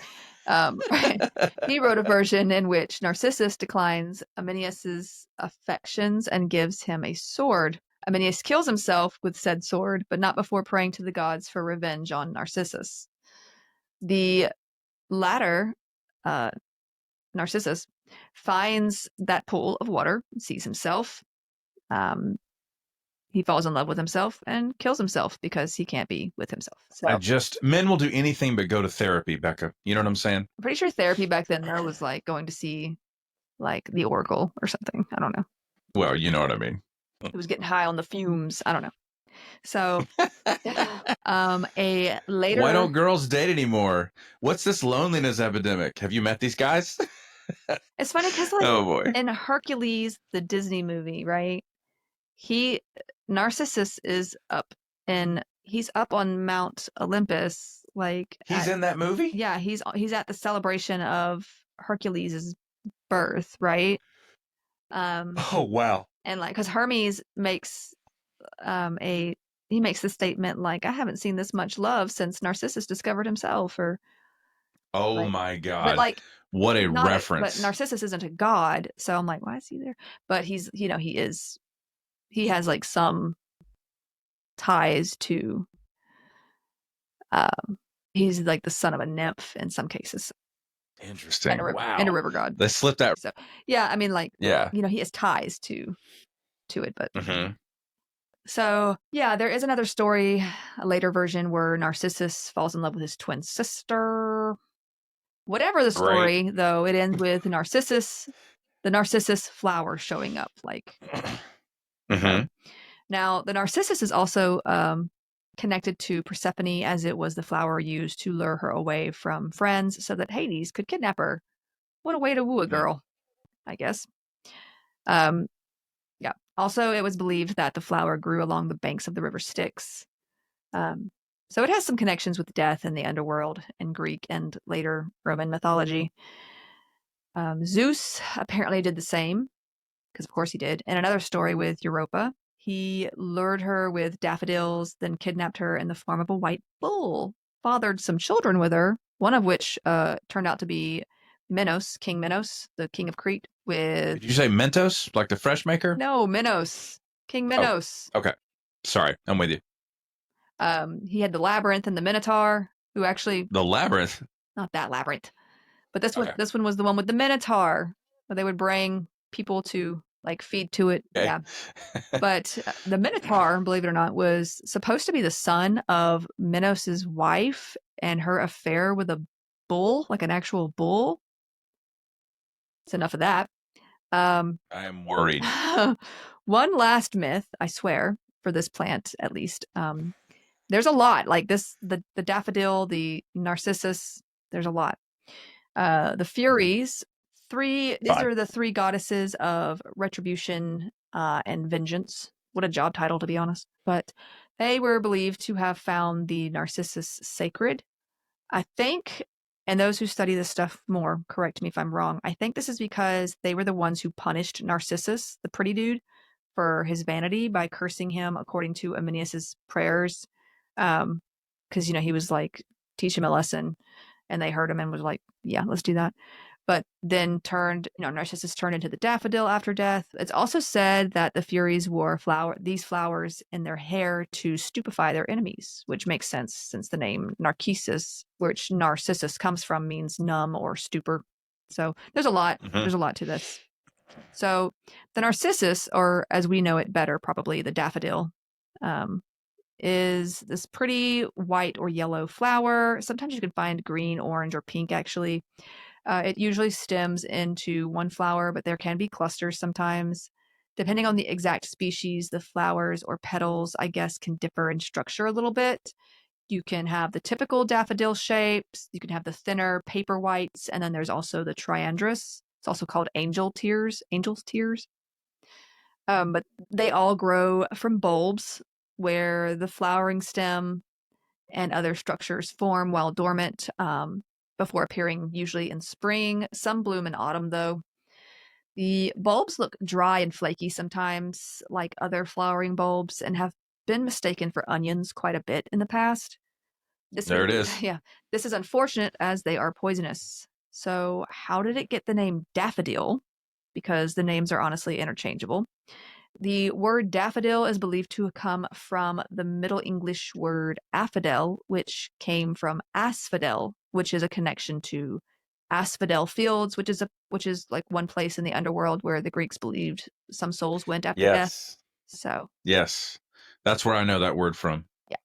Right. He wrote a version in which Narcissus declines Aminius's affections and gives him a sword. Aminius kills himself with said sword, but not before praying to the gods for revenge on Narcissus. The latter, Narcissus, finds that pool of water, sees himself. He falls in love with himself and kills himself because he can't be with himself. So men will do anything but go to therapy, Becca. You know what I'm saying? I'm pretty sure therapy back then there was like going to see like the Oracle or something. I don't know. Well, you know what I mean. It was getting high on the fumes. I don't know. So a later Why don't girls date anymore? What's this loneliness epidemic? Have you met these guys? It's funny because like Oh boy. in Hercules, the Disney movie, right? Narcissus is up and he's up on Mount Olympus, like He's in that movie? yeah, he's at the celebration of Hercules' birth, right? Oh wow. And like because Hermes makes he makes the statement like, I haven't seen this much love since Narcissus discovered himself, or Oh like, my god. but like what a not reference. but Narcissus isn't a god, so I'm like, why is he there? But he's he has like some ties to he's like the son of a nymph in some cases. Interesting. Wow. And a river god. They slipped that. So yeah, I mean like Yeah. he has ties to it, but Mm-hmm. so yeah, there is another story, a later version where Narcissus falls in love with his twin sister. Whatever the story, though, it ends with the Narcissus flower showing up. Like, Mm-hmm. Now the Narcissus is also connected to Persephone, as it was the flower used to lure her away from friends, so that Hades could kidnap her. What a way to woo a girl, I guess. Yeah. Also, it was believed that the flower grew along the banks of the river Styx. So it has some connections with death and the underworld in Greek and later Roman mythology. Zeus apparently did the same, because of course he did. In another story with Europa, he lured her with daffodils, then kidnapped her in the form of a white bull, fathered some children with her, one of which turned out to be Minos, King Minos, the king of Crete. Did you say Mentos, like the fresh maker? No, Minos, King Minos. Okay, sorry, I'm with you. He had the labyrinth and the Minotaur, who actually The labyrinth. Not that labyrinth, but this one was the one with the Minotaur, where they would bring people to like feed to it. Okay. Yeah, but the Minotaur, believe it or not, was supposed to be the son of Minos's wife and her affair with a bull, like an actual bull. It's enough of that. I am worried. One last myth, I swear, for this plant at least. There's a lot like this: the daffodil, the narcissus. There's a lot. The Furies, these are the three goddesses of retribution and vengeance. What a job title, to be honest. But they were believed to have found the Narcissus sacred. I think, and those who study this stuff more, correct me if I'm wrong, I think this is because they were the ones who punished Narcissus, the pretty dude, for his vanity by cursing him according to Aminius's prayers. Because, he was like, teach him a lesson. And they heard him and was like, yeah, let's do that. But then Narcissus turned into the daffodil after death. It's also said that the Furies wore these flowers in their hair to stupefy their enemies, which makes sense since the name Narcissus, which Narcissus comes from, means numb or stupor. So there's a lot. Mm-hmm. There's a lot to this. So the Narcissus, or as we know it better, probably the daffodil, is this pretty white or yellow flower. Sometimes you can find green, orange, or pink, actually. It usually stems into one flower, but there can be clusters sometimes. Depending on the exact species, the flowers or petals, I guess, can differ in structure a little bit. You can have the typical daffodil shapes. You can have the thinner paper whites. And then there's also the triandrous. It's also called angel's tears. But they all grow from bulbs where the flowering stem and other structures form while dormant, before appearing usually in spring. Some bloom in autumn, though. The bulbs look dry and flaky sometimes, like other flowering bulbs, and have been mistaken for onions quite a bit in the past. There it is. Yeah, this is unfortunate as they are poisonous. So, how did it get the name daffodil? Because the names are honestly interchangeable. The word daffodil is believed to come from the Middle English word affidel, which came from asphodel, which is a connection to asphodel fields, which is like one place in the underworld where the Greeks believed some souls went after death. Yes. So Yes. That's where I know that word from. yeah,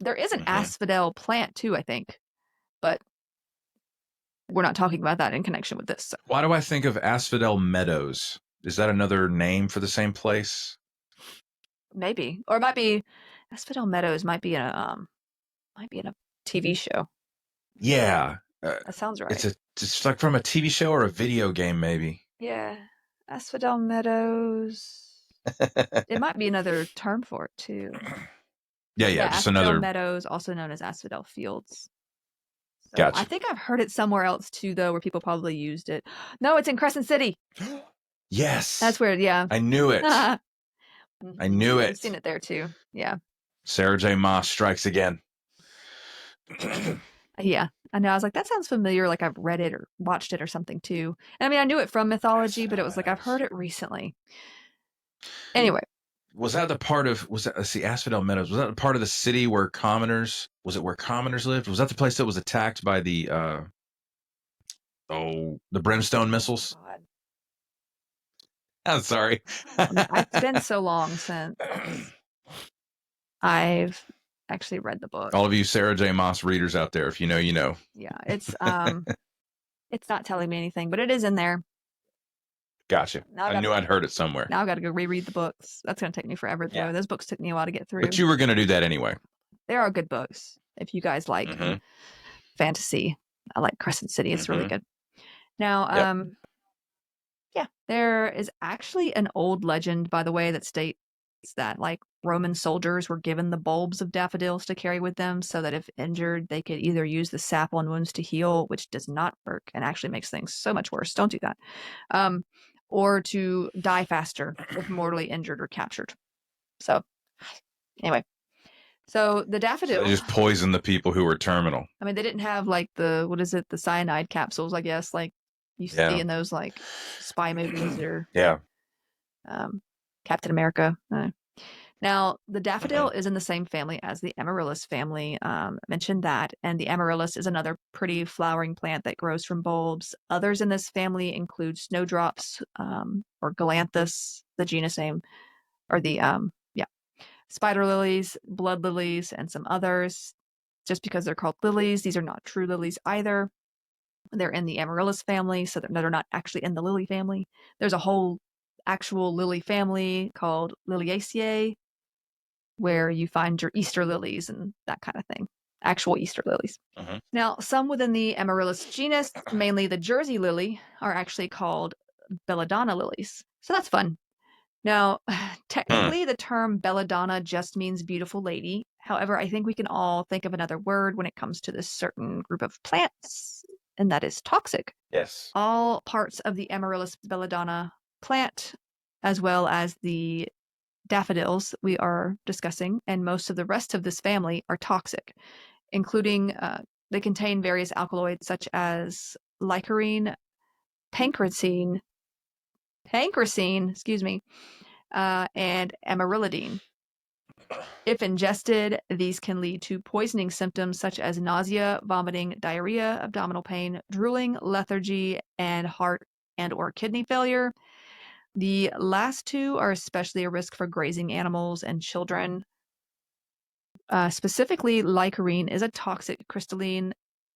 there is an Mhm. asphodel plant too, I think, but we're not talking about that in connection with this. So. Why do I think of Asphodel Meadows? Is that another name for the same place? Maybe, or it might be Asphodel Meadows. Might be in a TV show. Yeah. That sounds right. It's like from a TV show or a video game, maybe. Yeah, Asphodel Meadows. It might be another term for it too. Yeah. Just Asphodel another. Meadows, also known as Asphodel Fields. So Gotcha. I think I've heard it somewhere else too, though, where people probably used it. No, it's in Crescent City. Yes. That's weird. Yeah, I knew it. I knew it. I've seen it there too. Yeah. Sarah J. Maas strikes again. Yeah, I know. I was like, that sounds familiar. Like I've read it or watched it or something too. And I mean, I knew it from mythology, but it was like I've heard it recently. Anyway, was that the part of let's see, Asphodel Meadows? Was that the part of the city where commoners? Was it where commoners lived? Was that the place that was attacked by the the brimstone missiles? God. I'm sorry. It's been so long since I've actually read the book. All of you Sarah J. Maas readers out there, if you know, you know. Yeah, it's not telling me anything, but it is in there. Gotcha. I knew I'd heard it somewhere. Now I've got to go reread the books. That's going to take me forever, though. Yeah. Those books took me a while to get through. But you were going to do that anyway. They are good books. If you guys like fantasy, I like Crescent City. It's really good. Now, yeah, there is actually an old legend, by the way, that states that like Roman soldiers were given the bulbs of daffodils to carry with them so that if injured, they could either use the sap on wounds to heal, which does not work and actually makes things so much worse. Don't do that. Or to die faster if mortally injured or captured. So, anyway. So the daffodil. So they just poisoned the people who were terminal. I mean, they didn't have like the cyanide capsules, I guess, like you see in those like spy movies or Captain America. Now, the daffodil is in the same family as the amaryllis family. Mentioned that, and the amaryllis is another pretty flowering plant that grows from bulbs. Others in this family include snowdrops or galanthus, the genus name, or the spider lilies, blood lilies, and some others. Just because they're called lilies, these are not true lilies either. They're in the amaryllis family, so they're not actually in the lily family. There's a whole actual lily family called Liliaceae, where you find your Easter lilies and that kind of thing. Actual Easter lilies. Now, some within the amaryllis genus, mainly the Jersey lily, are actually called belladonna lilies. So that's fun. Now, technically, the term belladonna just means beautiful lady. However, I think we can all think of another word when it comes to this certain group of plants, and that is toxic. Yes. All parts of the amaryllis belladonna plant, as well as the daffodils we are discussing, and most of the rest of this family are toxic, including they contain various alkaloids such as licorine, pancrasine, and amarylidine. If ingested, these can lead to poisoning symptoms such as nausea, vomiting, diarrhea, abdominal pain, drooling, lethargy, and heart and or kidney failure. The last two are especially a risk for grazing animals and children. Specifically, licorine is a toxic crystalline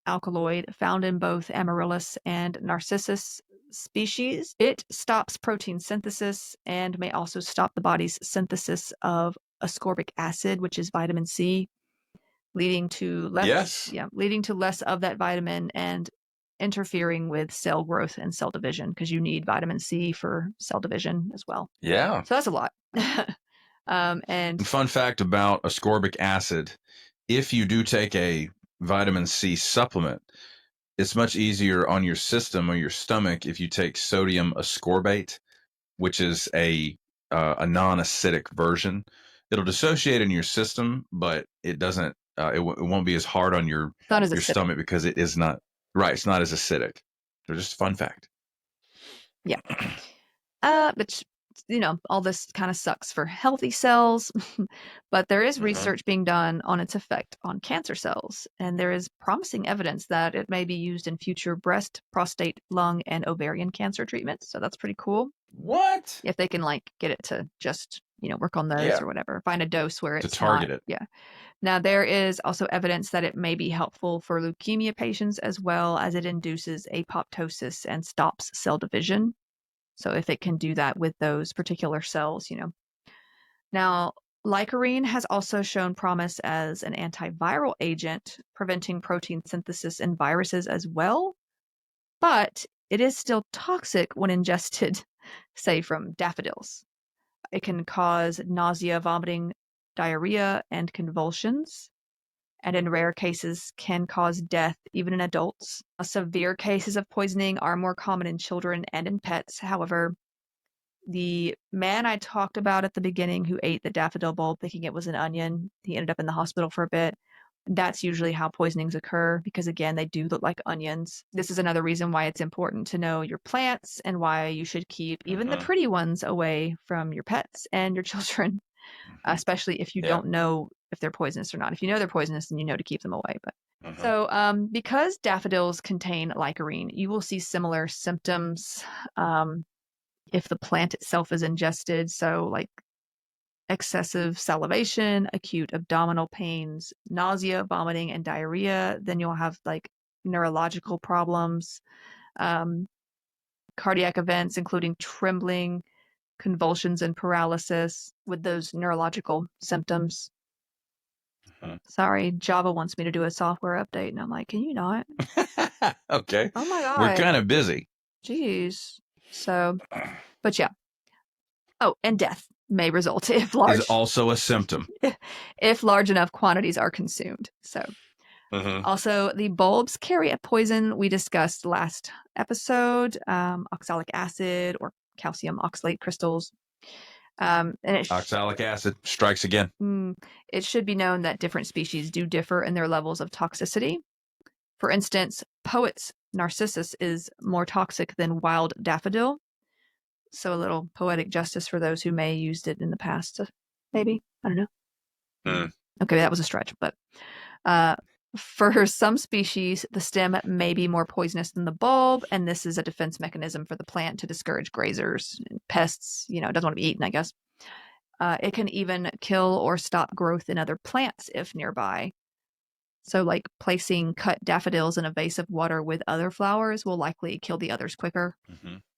alkaloid found in both amaryllis and narcissus species. It stops protein synthesis and may also stop the body's synthesis of ascorbic acid, which is vitamin C, leading to less of that vitamin and interfering with cell growth and cell division, because you need vitamin C for cell division as well. Yeah. So that's a lot. And fun fact about ascorbic acid, if you do take a vitamin C supplement, it's much easier on your system or your stomach if you take sodium ascorbate, which is a non-acidic version. It'll dissociate in your system, but it doesn't. It won't be as hard on your Not as acidic. stomach because it is not right. It's not as acidic. So just a fun fact. Yeah. But all this kind of sucks for healthy cells, but there is research being done on its effect on cancer cells, and there is promising evidence that it may be used in future breast, prostate, lung, and ovarian cancer treatments. So that's pretty cool. What? If they can get it to just work on those or whatever, find a dose where it's to target not, it. Yeah. Now there is also evidence that it may be helpful for leukemia patients as well, as it induces apoptosis and stops cell division. So if it can do that with those particular cells, Now, licorine has also shown promise as an antiviral agent, preventing protein synthesis in viruses as well. But it is still toxic when ingested, say, from daffodils. It can cause nausea, vomiting, diarrhea, and convulsions. And in rare cases can cause death even in adults. Severe cases of poisoning are more common in children and in pets. However, the man I talked about at the beginning who ate the daffodil bulb thinking it was an onion, he ended up in the hospital for a bit. That's usually how poisonings occur because, again, they do look like onions. This is another reason why it's important to know your plants and why you should keep even the pretty ones away from your pets and your children, especially if you don't know if they're poisonous or not. If you know they're poisonous, then you know to keep them away. But So because daffodils contain licorine, you will see similar symptoms if the plant itself is ingested. So like excessive salivation, acute abdominal pains, nausea, vomiting, and diarrhea. Then you'll have like neurological problems, cardiac events, including trembling, convulsions, and paralysis with those neurological symptoms. Sorry, Java wants me to do a software update, and I'm like, can you not? Okay. Oh my God. We're kind of busy. Jeez. So, but yeah. Oh, and death may result if large. Is also a symptom. If large enough quantities are consumed. So, also the bulbs carry a poison we discussed last episode, oxalic acid or calcium oxalate crystals. And Oxalic acid strikes again. It should be known that different species do differ in their levels of toxicity. For instance, poet's narcissus is more toxic than wild daffodil. So a little poetic justice for those who may have used it in the past, maybe. I don't know. Okay, that was a stretch, but for some species, the stem may be more poisonous than the bulb, and this is a defense mechanism for the plant to discourage grazers and pests. It doesn't want to be eaten, I guess. It can even kill or stop growth in other plants if nearby. So like placing cut daffodils in a vase of water with other flowers will likely kill the others quicker.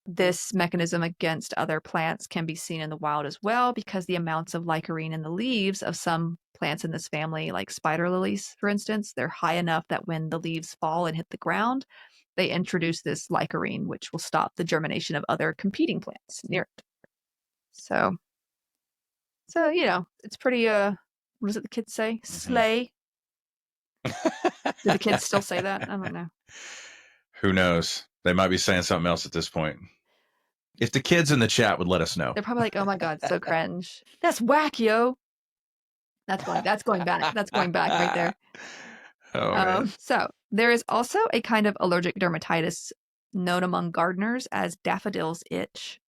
This mechanism against other plants can be seen in the wild as well because the amounts of licorine in the leaves of some plants in this family, like spider lilies, for instance, they're high enough that when the leaves fall and hit the ground, they introduce this licorine, which will stop the germination of other competing plants near it. So it's pretty, what does it the kids say? Slay. Do the kids still say that? I don't know. Who knows? They might be saying something else at this point. If the kids in the chat would let us know. They're probably like, oh my God, so cringe. That's whack, yo. That's going back. That's going back right there. So there is also a kind of allergic dermatitis known among gardeners as daffodil's itch.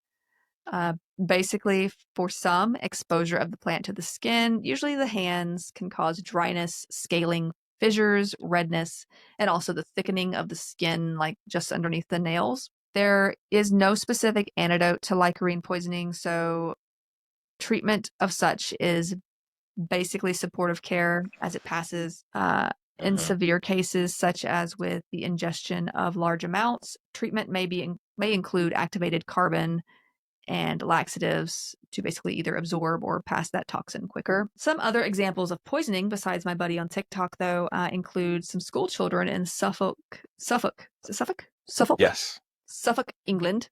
Basically, for some, exposure of the plant to the skin, usually the hands, can cause dryness, scaling, fissures, redness, and also the thickening of the skin, like just underneath the nails. There is no specific antidote to licorine poisoning, so treatment of such is basically supportive care as it passes. In severe cases, such as with the ingestion of large amounts, treatment may include activated carbon and laxatives to basically either absorb or pass that toxin quicker. Some other examples of poisoning, besides my buddy on TikTok, though, include some school children in Suffolk? Yes. Suffolk, England.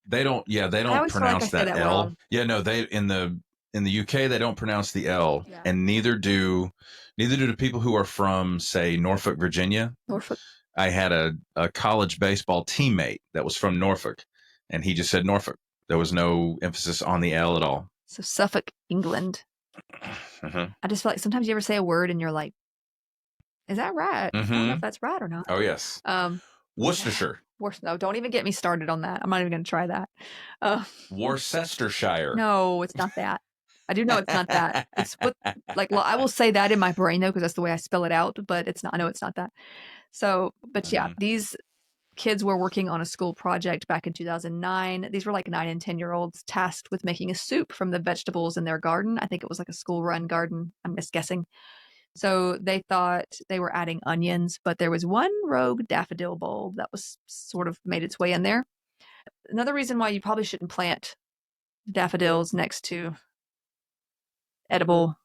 They don't pronounce that L. Wrong. Yeah, no, they in the UK they don't pronounce the L, and neither do the people who are from, say, Norfolk, Virginia. Norfolk. I had a college baseball teammate that was from Norfolk, and he just said Norfolk. There was no emphasis on the L at all. So Suffolk, England. Mm-hmm. I just feel like sometimes you ever say a word and you're like, is that right? I don't know if that's right or not. Oh, yes. Worcestershire. No, don't even get me started on that. I'm not even going to try that. Worcestershire. No, it's not that. I do know it's not that. It's what, like, I will say that in my brain, though, because that's the way I spell it out, but it's not. I know it's not that. So, but yeah, these kids were working on a school project back in 2009. These were like 9 and 10-year-olds tasked with making a soup from the vegetables in their garden. I think it was like a school run garden. I'm just guessing. So they thought they were adding onions, but there was one rogue daffodil bulb that was sort of made its way in there. Another reason why you probably shouldn't plant daffodils next to edible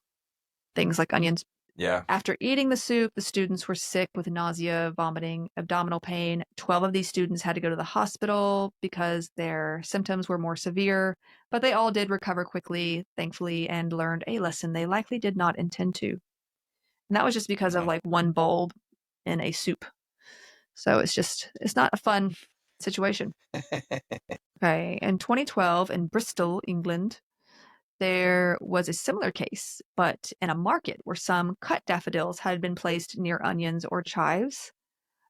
things like onions. Yeah. After eating the soup, the students were sick with nausea, vomiting, abdominal pain. 12 of these students had to go to the hospital because their symptoms were more severe, but they all did recover quickly, thankfully, and learned a lesson they likely did not intend to. And that was just because of like one bulb in a soup. So it's not a fun situation. Okay. In 2012 in Bristol, England, there was a similar case, but in a market where some cut daffodils had been placed near onions or chives.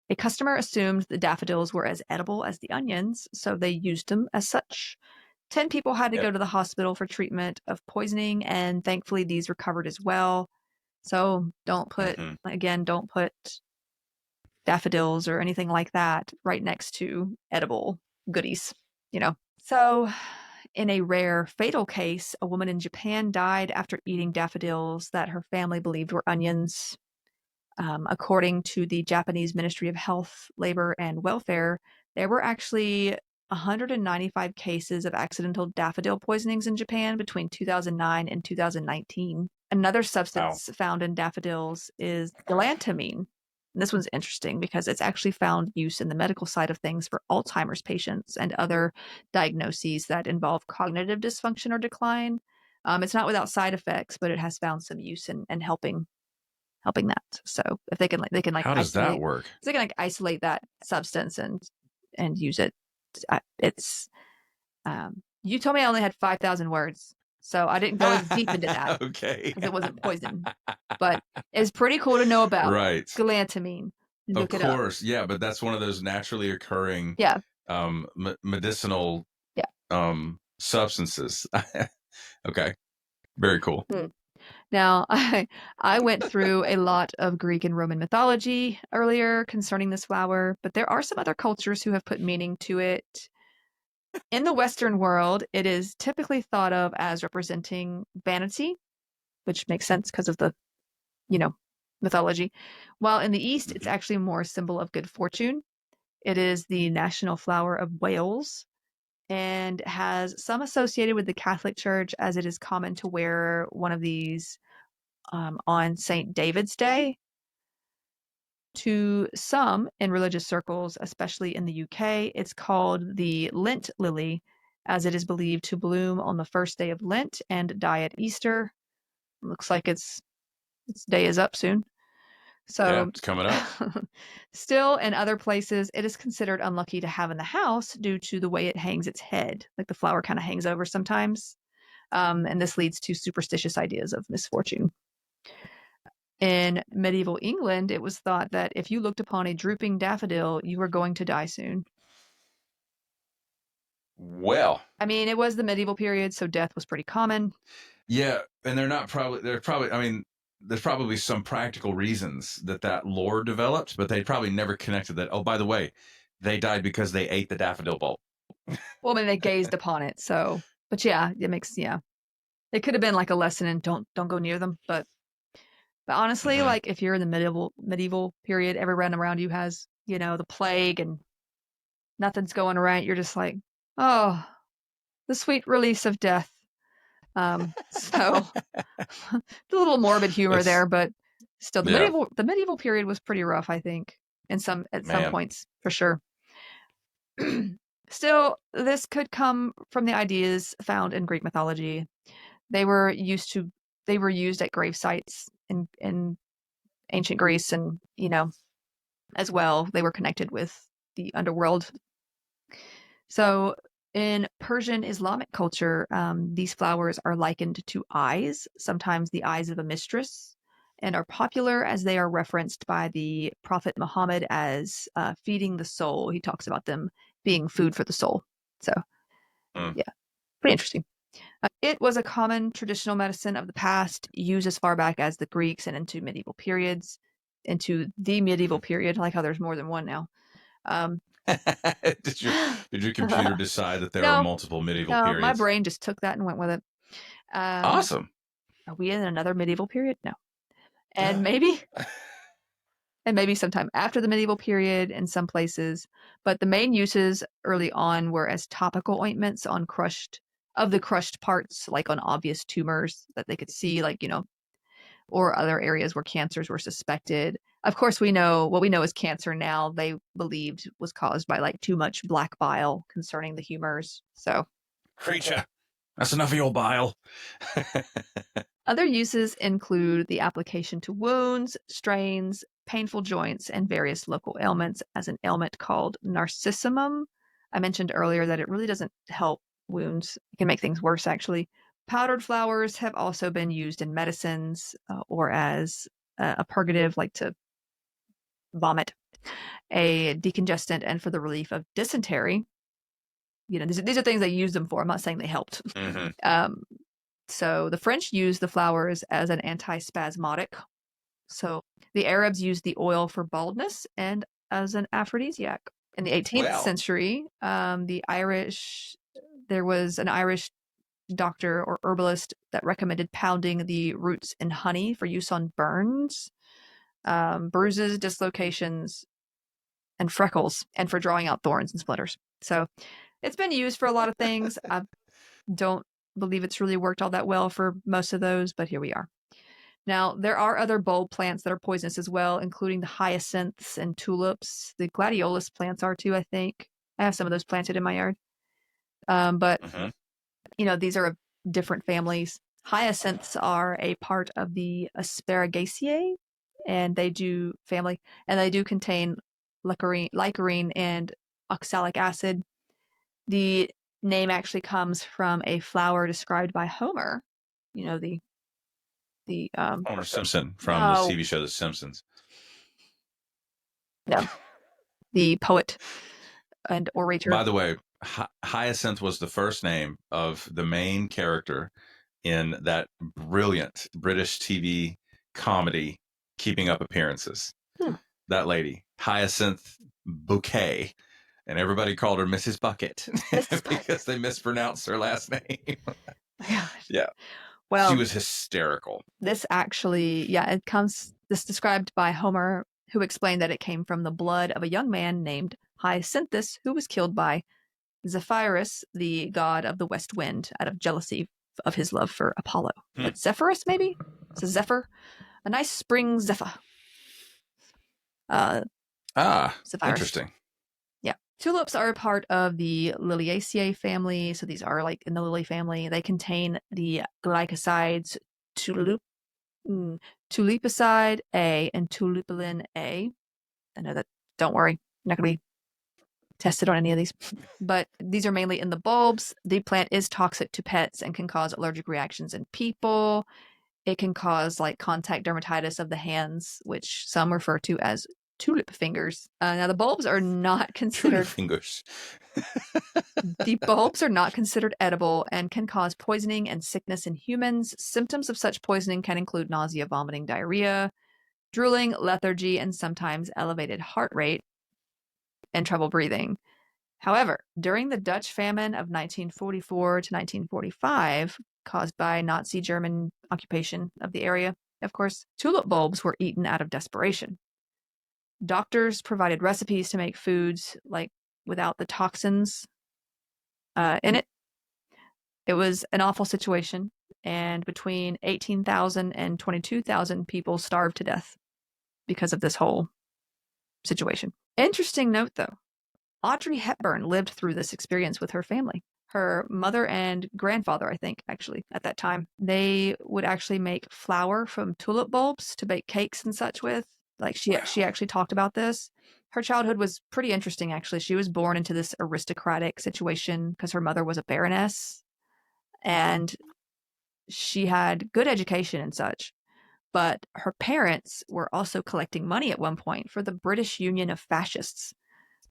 A customer assumed the daffodils were as edible as the onions, so they used them as such. 10 people had to go to the hospital for treatment of poisoning, and thankfully these recovered as well. So don't put daffodils or anything like that right next to edible goodies, So in a rare fatal case, a woman in Japan died after eating daffodils that her family believed were onions. According to the Japanese Ministry of Health, Labor, and Welfare, there were actually 195 cases of accidental daffodil poisonings in Japan between 2009 and 2019. Another substance found in daffodils is galantamine. And this one's interesting because it's actually found use in the medical side of things for Alzheimer's patients and other diagnoses that involve cognitive dysfunction or decline. It's not without side effects, but it has found some use in helping that. So if they can how does that work? They can isolate that substance and use it. It's you told me I only had 5,000 words, so I didn't go as deep into that. Okay. Because it wasn't poison, but it's pretty cool to know about. Right. Galantamine. Of course, yeah, but that's one of those naturally occurring, medicinal, substances. Okay, very cool. Now, I went through a lot of Greek and Roman mythology earlier concerning this flower, but there are some other cultures who have put meaning to it. In the Western world, it is typically thought of as representing vanity, which makes sense because of the, mythology. While in the East, it's actually more a symbol of good fortune. It is the national flower of Wales and has some associated with the Catholic Church, as it is common to wear one of these on St. David's Day. To some in religious circles, especially in the UK, it's called the Lent lily, as it is believed to bloom on the first day of Lent and die at Easter. Looks like its day is up soon. So it's coming up. Still, in other places, it is considered unlucky to have in the house due to the way it hangs its head. Like the flower kind of hangs over sometimes. And this leads to superstitious ideas of misfortune. In medieval England, it was thought that if you looked upon a drooping daffodil, you were going to die soon. Well, I mean, it was the medieval period, so death was pretty common. Yeah, and there's probably some practical reasons that lore developed, but they probably never connected that. Oh, by the way, they died because they ate the daffodil bulb. Well, I mean, they gazed upon it, so. But yeah, it could have been like a lesson in don't go near them, but honestly, like if you're in the medieval period, everyone around you has, the plague and nothing's going right. You're just like, oh, the sweet release of death. So a little morbid humor there, but still the medieval period was pretty rough, I think, at some points for sure. Still, this could come from the ideas found in Greek mythology. They were used at grave sites in ancient Greece, and as well. They were connected with the underworld. So in Persian Islamic culture, these flowers are likened to eyes, sometimes the eyes of a mistress, and are popular as they are referenced by the Prophet Muhammad as feeding the soul. He talks about them being food for the soul. So, yeah, pretty interesting. It was a common traditional medicine of the past, used as far back as the Greeks and into medieval periods, into the medieval period. I like how there's more than one now. Did your computer decide that there are No, multiple medieval no, periods? my brain just took that and went with it. Awesome. Are we in another medieval period? No. And maybe sometime after the medieval period in some places. But the main uses early on were as topical ointments on crushed parts, like on obvious tumors that they could see, like, or other areas where cancers were suspected. Of course, we know what we know as cancer now, they believed was caused by like too much black bile concerning the humors. So, Creature, that's enough of your bile. other uses include the application to wounds, strains, painful joints, and various local ailments as an ailment called narcissimum. I mentioned earlier that it really doesn't help wounds. It can make things worse, actually. Powdered flowers have also been used in medicines or as a purgative, like to vomit, a decongestant, and for the relief of dysentery. These are things they use them for. I'm not saying they helped. Mm-hmm. So the French used the flowers as an antispasmodic. So the Arabs used the oil for baldness and as an aphrodisiac. In the 18th century, there was an Irish doctor or herbalist that recommended pounding the roots in honey for use on burns, bruises, dislocations, and freckles, and for drawing out thorns and splinters. So it's been used for a lot of things. I don't believe it's really worked all that well for most of those, but here we are. Now, there are other bulb plants that are poisonous as well, including the hyacinths and tulips. The gladiolus plants are too, I think. I have some of those planted in my yard. But these are different families. Hyacinths are a part of the Asparagaceae, and they do contain licorine and oxalic acid. The name actually comes from a flower described by Homer. The Homer Simpson from the TV show The Simpsons. No, the poet and orator. By the way, Hyacinth was the first name of the main character in that brilliant British TV comedy, Keeping Up Appearances. That lady, Hyacinth Bouquet, and everybody called her Mrs. Bucket because they mispronounced her last name. Yeah. Well, she was hysterical. This actually, this described by Homer, who explained that it came from the blood of a young man named Hyacinthus, who was killed by Zephyrus, the god of the west wind, out of jealousy of his love for Apollo. But Zephyrus, maybe? It's a zephyr. A nice spring zephyr. Zephyrus. Interesting. Yeah. Tulips are a part of the Liliaceae family. So these are like in the lily family. They contain the glycosides tulipicide A and tulipalin A. I know that. Don't worry. I'm not going to be tested on any of these. But these are mainly in the bulbs. The plant is toxic to pets and can cause allergic reactions in people. It can cause like contact dermatitis of the hands, which some refer to as tulip fingers. Now the bulbs are not considered fingers. The bulbs are not considered edible and can cause poisoning and sickness in humans. Symptoms of such poisoning can include nausea, vomiting, diarrhea, drooling, lethargy, and sometimes elevated heart rate and trouble breathing. However, during the Dutch famine of 1944 to 1945, caused by Nazi German occupation of the area, of course, tulip bulbs were eaten out of desperation. Doctors provided recipes to make foods like without the toxins in it. It was an awful situation, and between 18,000 and 22,000 people starved to death because of this whole situation. Interesting note, though. Audrey Hepburn lived through this experience with her family. Her mother and grandfather, I think, actually, at that time, they would actually make flour from tulip bulbs to bake cakes and such with. Like she actually talked about this. Her childhood was pretty interesting, actually. She was born into this aristocratic situation because her mother was a baroness, and she had good education and such. But her parents were also collecting money at one point for the British Union of Fascists.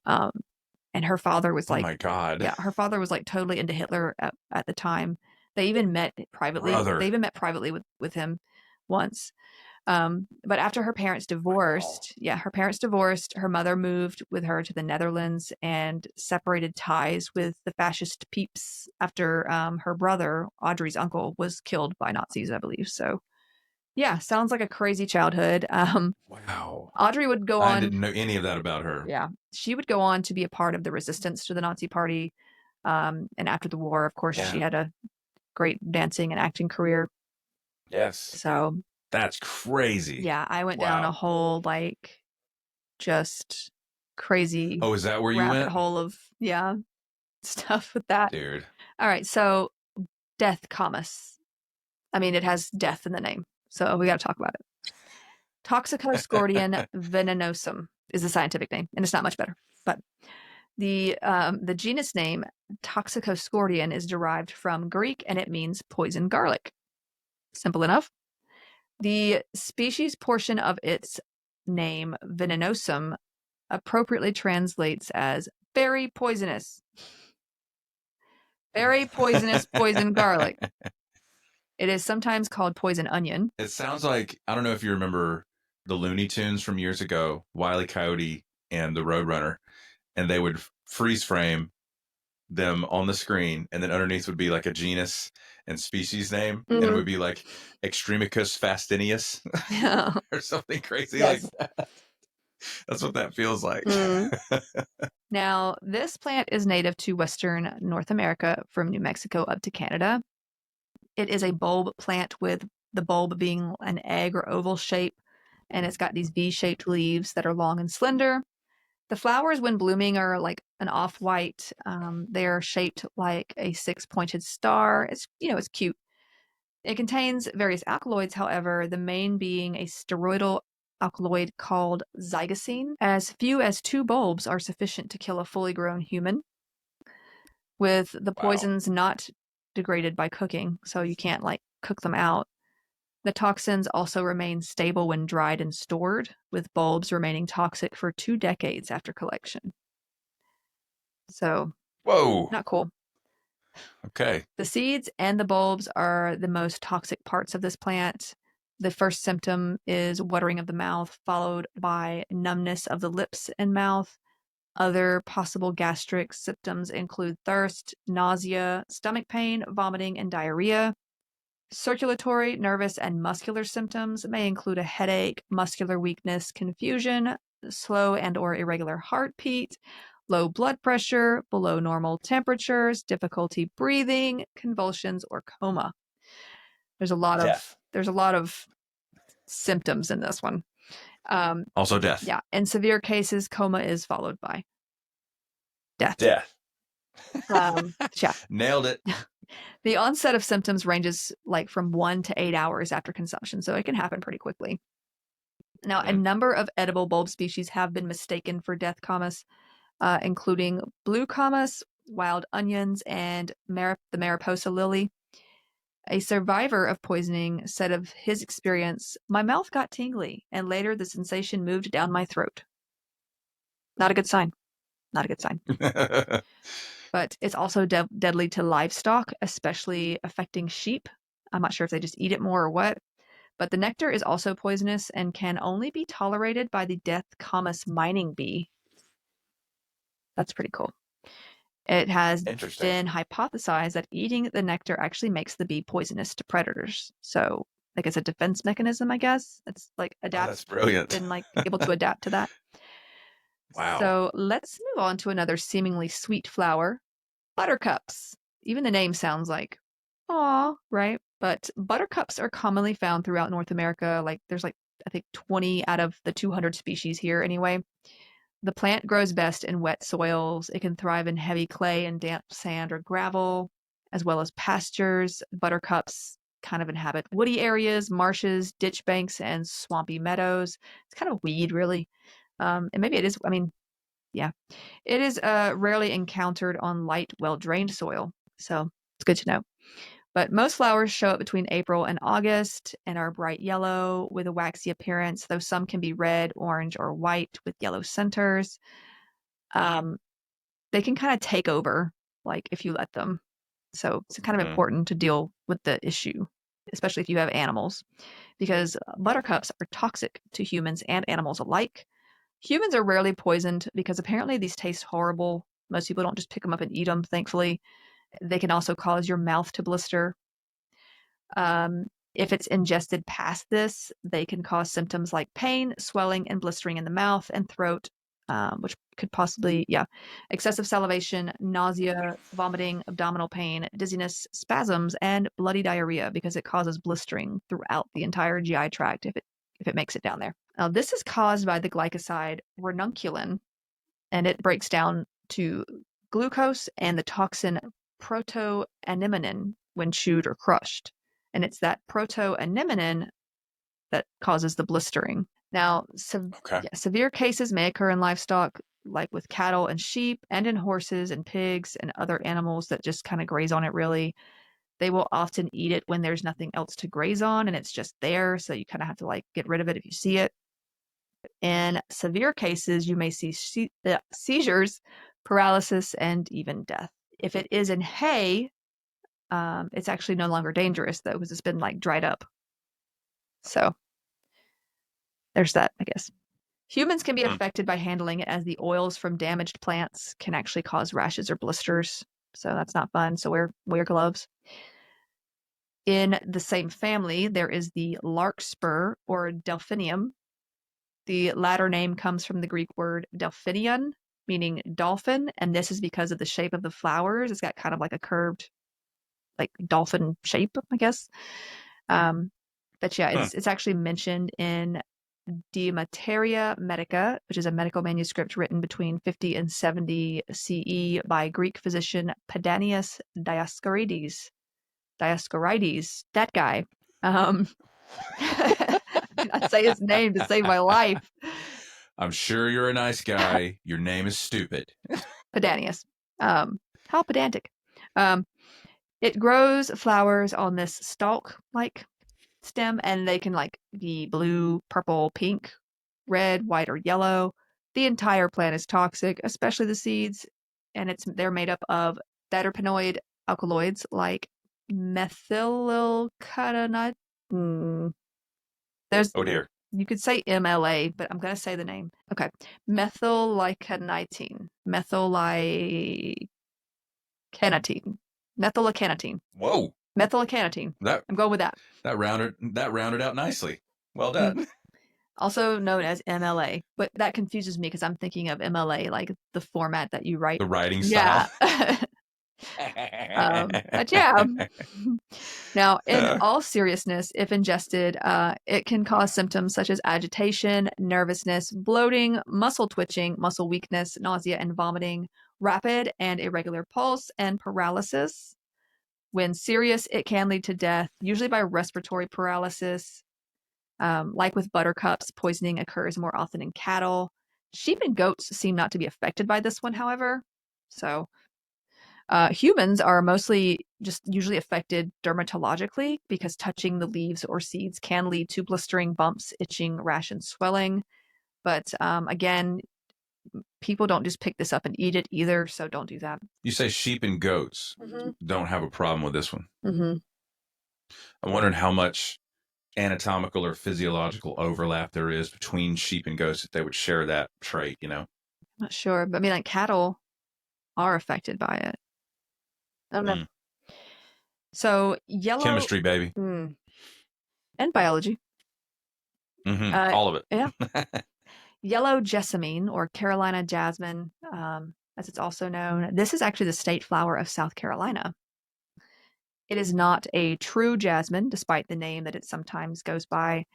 And her father was Oh like, my God. yeah, her father was like totally into Hitler at the time. They even met privately. Brother. They even met privately with him once. But after her parents divorced, her mother moved with her to the Netherlands and separated ties with the fascist peeps after her brother, Audrey's uncle, was killed by Nazis, I believe. So, yeah, sounds like a crazy childhood. Wow. Audrey would go on. I didn't know any of that about her. Yeah, she would go on to be a part of the resistance to the Nazi Party. And after the war, of course, she had a great dancing and acting career. Yes. So that's crazy. Yeah, I went down a whole like just crazy. Oh, is that where you rabbit went? hole of stuff with that, dude? All right, so death camas. I mean, it has death in the name, so we got to talk about it. Toxicoscordion venenosum is the scientific name, and it's not much better. But the genus name Toxicoscordion is derived from Greek, and it means poison garlic. Simple enough. The species portion of its name, venenosum, appropriately translates as very poisonous. Very poisonous poison garlic. It is sometimes called poison onion. It sounds like, I don't know if you remember the Looney Tunes from years ago, Wile E. Coyote and the Roadrunner, and they would freeze frame them on the screen, and then underneath would be like a genus and species name, and it would be like Extremicus fastineus or something crazy like that. That's what that feels like. Now, this plant is native to Western North America from New Mexico up to Canada. It is a bulb plant with the bulb being an egg or oval shape, and it's got these V-shaped leaves that are long and slender. The flowers, when blooming, are like an off-white. They're shaped like a six-pointed star. It's cute. It contains various alkaloids, however, the main being a steroidal alkaloid called zygosine. As few as 2 bulbs are sufficient to kill a fully grown human, with the poisons not degraded by cooking, so you can't like cook them out. The toxins also remain stable when dried and stored, with bulbs remaining toxic for 2 decades after collection. So, not cool. Okay. The seeds and the bulbs are the most toxic parts of this plant. The first symptom is watering of the mouth, followed by numbness of the lips and mouth. Other possible gastric symptoms include thirst, nausea, stomach pain, vomiting, and diarrhea. Circulatory, nervous, and muscular symptoms may include a headache, muscular weakness, confusion, slow and or irregular heartbeat, low blood pressure, below normal temperatures, difficulty breathing, convulsions, or coma. There's a lot of symptoms in this one. Also death. Yeah. In severe cases, coma is followed by death. Yeah. Nailed it. The onset of symptoms ranges like from 1 to 8 hours after consumption, so it can happen pretty quickly. Now, a number of edible bulb species have been mistaken for death camas, including blue camas, wild onions, and the Mariposa lily. A survivor of poisoning said of his experience, "My mouth got tingly, and later the sensation moved down my throat." Not a good sign. Not a good sign. But it's also deadly to livestock, especially affecting sheep. I'm not sure if they just eat it more or what. But the nectar is also poisonous and can only be tolerated by the death camas mining bee. That's pretty cool. It has been hypothesized that eating the nectar actually makes the bee poisonous to predators. So, like, it's a defense mechanism, I guess. It's like that's brilliant. Been like able to adapt to that. Wow. So let's move on to another seemingly sweet flower, buttercups. Even the name sounds like, aw, right? But buttercups are commonly found throughout North America. Like there's like, I think 20 out of the 200 species here anyway. The plant grows best in wet soils. It can thrive in heavy clay and damp sand or gravel, as well as pastures. Buttercups kind of inhabit woody areas, marshes, ditch banks, and swampy meadows. It's kind of weed, really. And maybe it is, I mean, yeah. It is rarely encountered on light, well-drained soil. So it's good to know. But most flowers show up between April and August and are bright yellow with a waxy appearance, though some can be red, orange, or white with yellow centers. They can kind of take over, like if you let them. So it's kind of important to deal with the issue, especially if you have animals, because buttercups are toxic to humans and animals alike. Humans are rarely poisoned because apparently these taste horrible. Most people don't just pick them up and eat them, thankfully. They can also cause your mouth to blister. If it's ingested past this, they can cause symptoms like pain, swelling, and blistering in the mouth and throat, which could possibly, excessive salivation, nausea, vomiting, abdominal pain, dizziness, spasms, and bloody diarrhea because it causes blistering throughout the entire GI tract if it makes it down there. Now, this is caused by the glycoside ranunculin, and it breaks down to glucose and the toxin protoaneminin when chewed or crushed. And it's that protoaneminin that causes the blistering. Now, severe cases may occur in livestock, like with cattle and sheep, and in horses and pigs and other animals that just kind of graze on it, really. They will often eat it when there's nothing else to graze on and it's just there, so you kind of have to like get rid of it if you see it. In severe cases, you may see seizures, paralysis, and even death. If it is in hay, it's actually no longer dangerous, though, because it's been like dried up. So there's that, I guess. Humans can be affected by handling it, as the oils from damaged plants can actually cause rashes or blisters. So that's not fun. So wear gloves. In the same family, there is the larkspur or delphinium. The latter name comes from the Greek word delphinion, meaning dolphin, and this is because of the shape of the flowers. It's got kind of like a curved, like dolphin shape, I guess. But yeah, it's actually mentioned in De Materia Medica, which is a medical manuscript written between 50 and 70 CE by Greek physician Pedanius Dioscorides. That guy. I say his name to save my life. I'm sure you're a nice guy. Your name is stupid. Pedanius. How pedantic. It grows flowers on this stalk-like stem, and they can like be blue, purple, pink, red, white, or yellow. The entire plant is toxic, especially the seeds, and they're made up of diterpenoid alkaloids like methylcadonide. Oh dear. You could say MLA, but I'm going to say the name. Okay. Methylacanitine. Methylacanitine. Whoa. Methylacanitine. I'm going with that. That rounded out nicely. Well done. Also known as MLA, but that confuses me because I'm thinking of MLA, like the format that you write. The writing style. Yeah. But yeah. Now, in all seriousness, if ingested, it can cause symptoms such as agitation, nervousness, bloating, muscle twitching, muscle weakness, nausea and vomiting, rapid and irregular pulse, and paralysis. When serious, it can lead to death, usually by respiratory paralysis. Like with buttercups, poisoning occurs more often in cattle. Sheep and goats seem not to be affected by this one, however. So humans are mostly just usually affected dermatologically because touching the leaves or seeds can lead to blistering, bumps, itching, rash, and swelling. But again, people don't just pick this up and eat it either, so don't do that. You say sheep and goats don't have a problem with this one. Mm-hmm. I'm wondering how much anatomical or physiological overlap there is between sheep and goats if they would share that trait, you know? Not sure, but I mean, like cattle are affected by it. I don't know. So yellow Chemistry, baby. And biology. All of it. Yeah. Yellow jessamine, or Carolina jasmine, as it's also known. This is actually the state flower of South Carolina. It is not a true jasmine, despite the name that it sometimes goes by.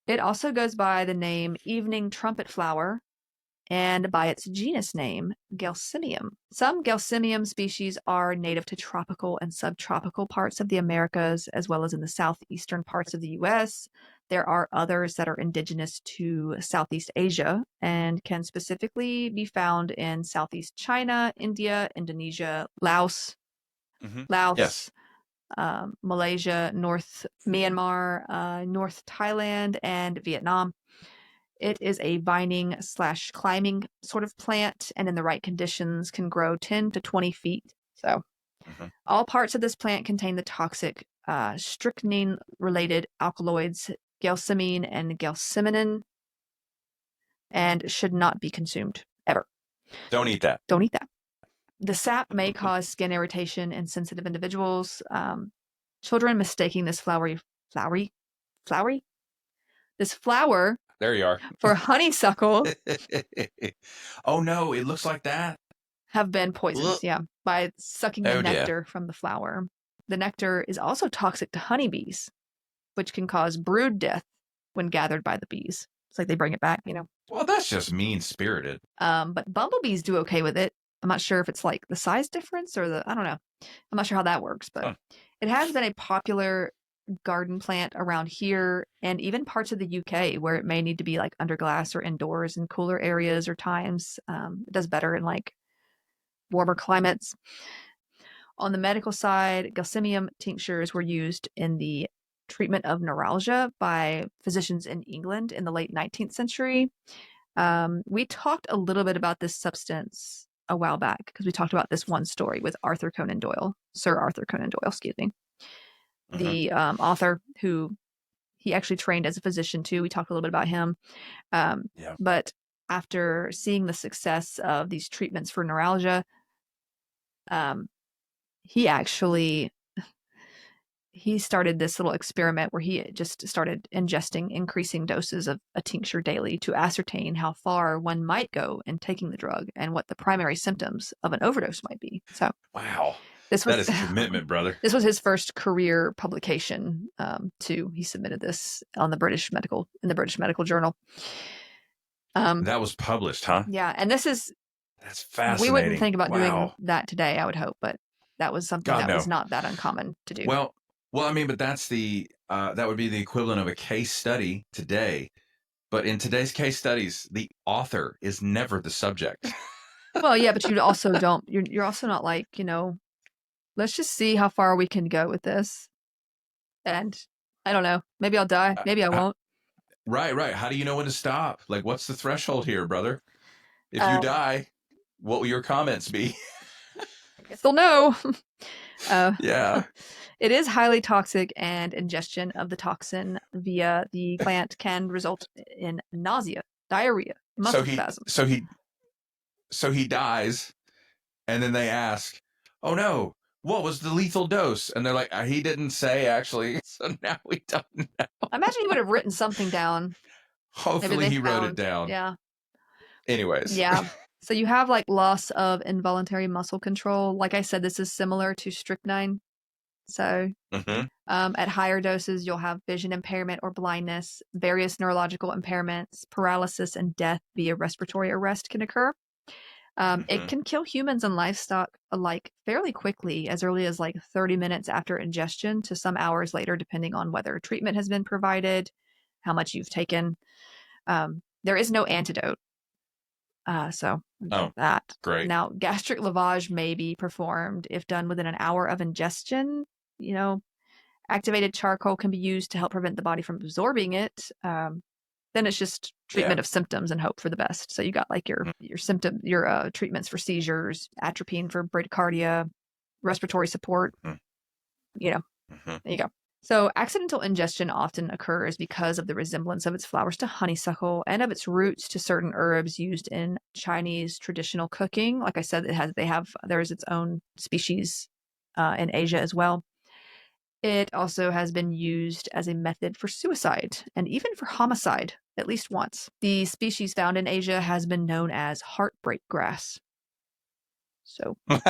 It also goes by the name evening trumpet flower and by its genus name, Gelsemium. Some Gelsemium species are native to tropical and subtropical parts of the Americas, as well as in the southeastern parts of the US. There are others that are indigenous to Southeast Asia and can specifically be found in Southeast China, India, Indonesia, Laos, Yes. Malaysia, North Myanmar, North Thailand, and Vietnam. It is a vining/climbing sort of plant, and in the right conditions can grow 10 to 20 feet. So all parts of this plant contain the toxic strychnine-related alkaloids, gelsemine and gelseminin, and should not be consumed ever. Don't eat that. Don't eat that. The sap may cause skin irritation in sensitive individuals. Children mistaking this flowery, this flower There you are. for honeysuckle Oh no, it looks like that. have been poisoned, by sucking the Oh, dear. nectar from the flower. The nectar is also toxic to honeybees, which can cause brood death when gathered by the bees. It's like they bring it back, Well, that's just mean-spirited. But bumblebees do okay with it. I'm not sure if it's like the size difference or I don't know. I'm not sure how that works, but it has been a popular garden plant around here and even parts of the UK where it may need to be like under glass or indoors in cooler areas or times. It does better in like warmer climates. On the medical side, Gelsemium tinctures were used in the treatment of neuralgia by physicians in England in the late 19th century. We talked a little bit about this substance a while back because we talked about this one story with Sir Arthur Conan Doyle, excuse me. The author who he actually trained as a physician too. We talked a little bit about him. But after seeing the success of these treatments for neuralgia, he started this little experiment where he just started ingesting increasing doses of a tincture daily to ascertain how far one might go in taking the drug and what the primary symptoms of an overdose might be. So, wow, that is commitment, brother. This was his first career publication. Too. He submitted this on the British Medical Journal. That was published, huh? Yeah, and that's fascinating. We wouldn't think about doing that today, I would hope, but that was something was not that uncommon to do. Well, I mean, but that's that would be the equivalent of a case study today. But in today's case studies, the author is never the subject. Well, yeah, but you also don't. You're also not like, let's just see how far we can go with this. And I don't know. Maybe I'll die. Maybe I won't. Right. How do you know when to stop? Like, what's the threshold here, brother? If you die, what will your comments be? I guess they'll know. Yeah. It is highly toxic, and ingestion of the toxin via the plant can result in nausea, diarrhea, muscle spasms. So he dies, and then they ask, "Oh no, what was the lethal dose?" And they're like, "He didn't say actually." So now we don't know. I imagine he would have written something down. Hopefully he wrote it down. Yeah. Anyways. Yeah. So you have like loss of involuntary muscle control. Like I said, this is similar to strychnine. So at higher doses, you'll have vision impairment or blindness, various neurological impairments, paralysis, and death via respiratory arrest can occur. It can kill humans and livestock alike fairly quickly, as early as like 30 minutes after ingestion to some hours later, depending on whether treatment has been provided, how much you've taken. There is no antidote. That. Great. Now, gastric lavage may be performed if done within an hour of ingestion. Activated charcoal can be used to help prevent the body from absorbing it. Then it's just treatment of symptoms and hope for the best. So you got like your treatments for seizures, atropine for bradycardia, respiratory support. There you go. So accidental ingestion often occurs because of the resemblance of its flowers to honeysuckle and of its roots to certain herbs used in Chinese traditional cooking. Like I said, there is its own species in Asia as well. It also has been used as a method for suicide and even for homicide, at least once. The species found in Asia has been known as heartbreak grass. So there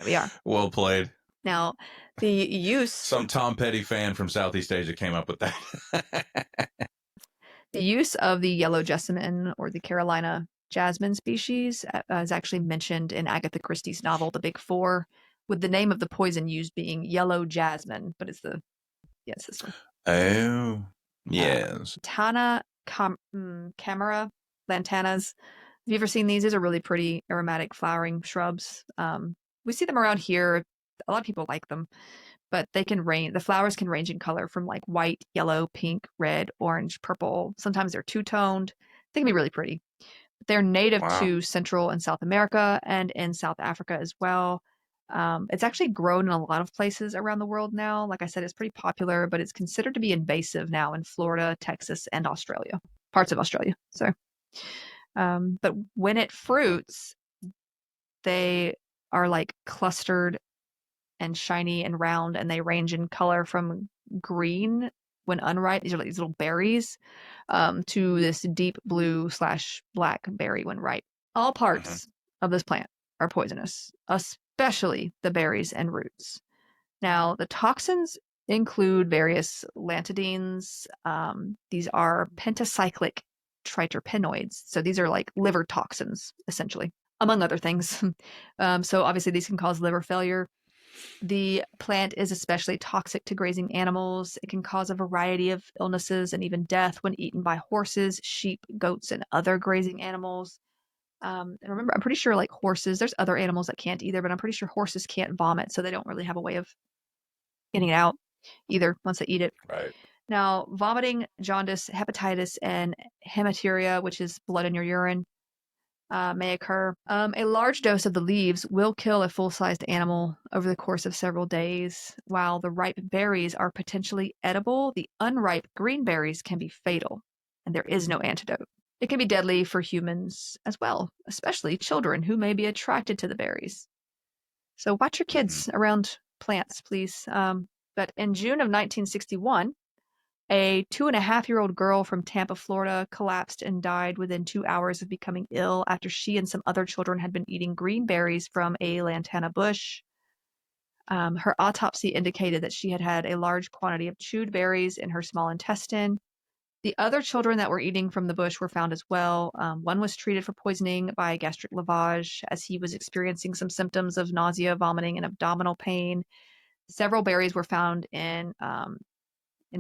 we are. Well played. Now, the use... Some Tom Petty fan from Southeast Asia came up with that. The use of the yellow jessamine or the Carolina jasmine species is actually mentioned in Agatha Christie's novel, The Big Four, with the name of the poison used being yellow jasmine, but it's this one. Oh, yes. Camera lantanas. Have you ever seen these? These are really pretty aromatic flowering shrubs. We see them around here. A lot of people like them, but they can range. The flowers can range in color from like white, yellow, pink, red, orange, purple. Sometimes they're two-toned. They can be really pretty. They're native to Central and South America and in South Africa as well. It's actually grown in a lot of places around the world now. Like I said, it's pretty popular, but it's considered to be invasive now in Florida, Texas, and Australia, parts of Australia. So, but when it fruits, they are like clustered and shiny and round, and they range in color from green when unripe. These are like these little berries, to this deep blue/black berry when ripe. All parts of this plant are poisonous, especially the berries and roots. Now, the toxins include various lantidines. These are pentacyclic triterpenoids. So these are like liver toxins, essentially, among other things. So obviously these can cause liver failure. The plant is especially toxic to grazing animals. It can cause a variety of illnesses and even death when eaten by horses, sheep, goats, and other grazing animals. And remember, I'm pretty sure like horses, there's other animals that can't either, but I'm pretty sure horses can't vomit, so they don't really have a way of getting it out either once they eat it. Right. Now, vomiting, jaundice, hepatitis, and hematuria, which is blood in your urine, may occur. A large dose of the leaves will kill a full-sized animal over the course of several days. While the ripe berries are potentially edible, the unripe green berries can be fatal, and there is no antidote. It can be deadly for humans as well, especially children who may be attracted to the berries. So watch your kids around plants, please. But in June of 1961, a 2.5-year-old girl from Tampa, Florida, collapsed and died within 2 hours of becoming ill after she and some other children had been eating green berries from a lantana bush. Her autopsy indicated that she had had a large quantity of chewed berries in her small intestine. The other children that were eating from the bush were found as well. One was treated for poisoning by gastric lavage as he was experiencing some symptoms of nausea, vomiting, and abdominal pain. Several berries were found in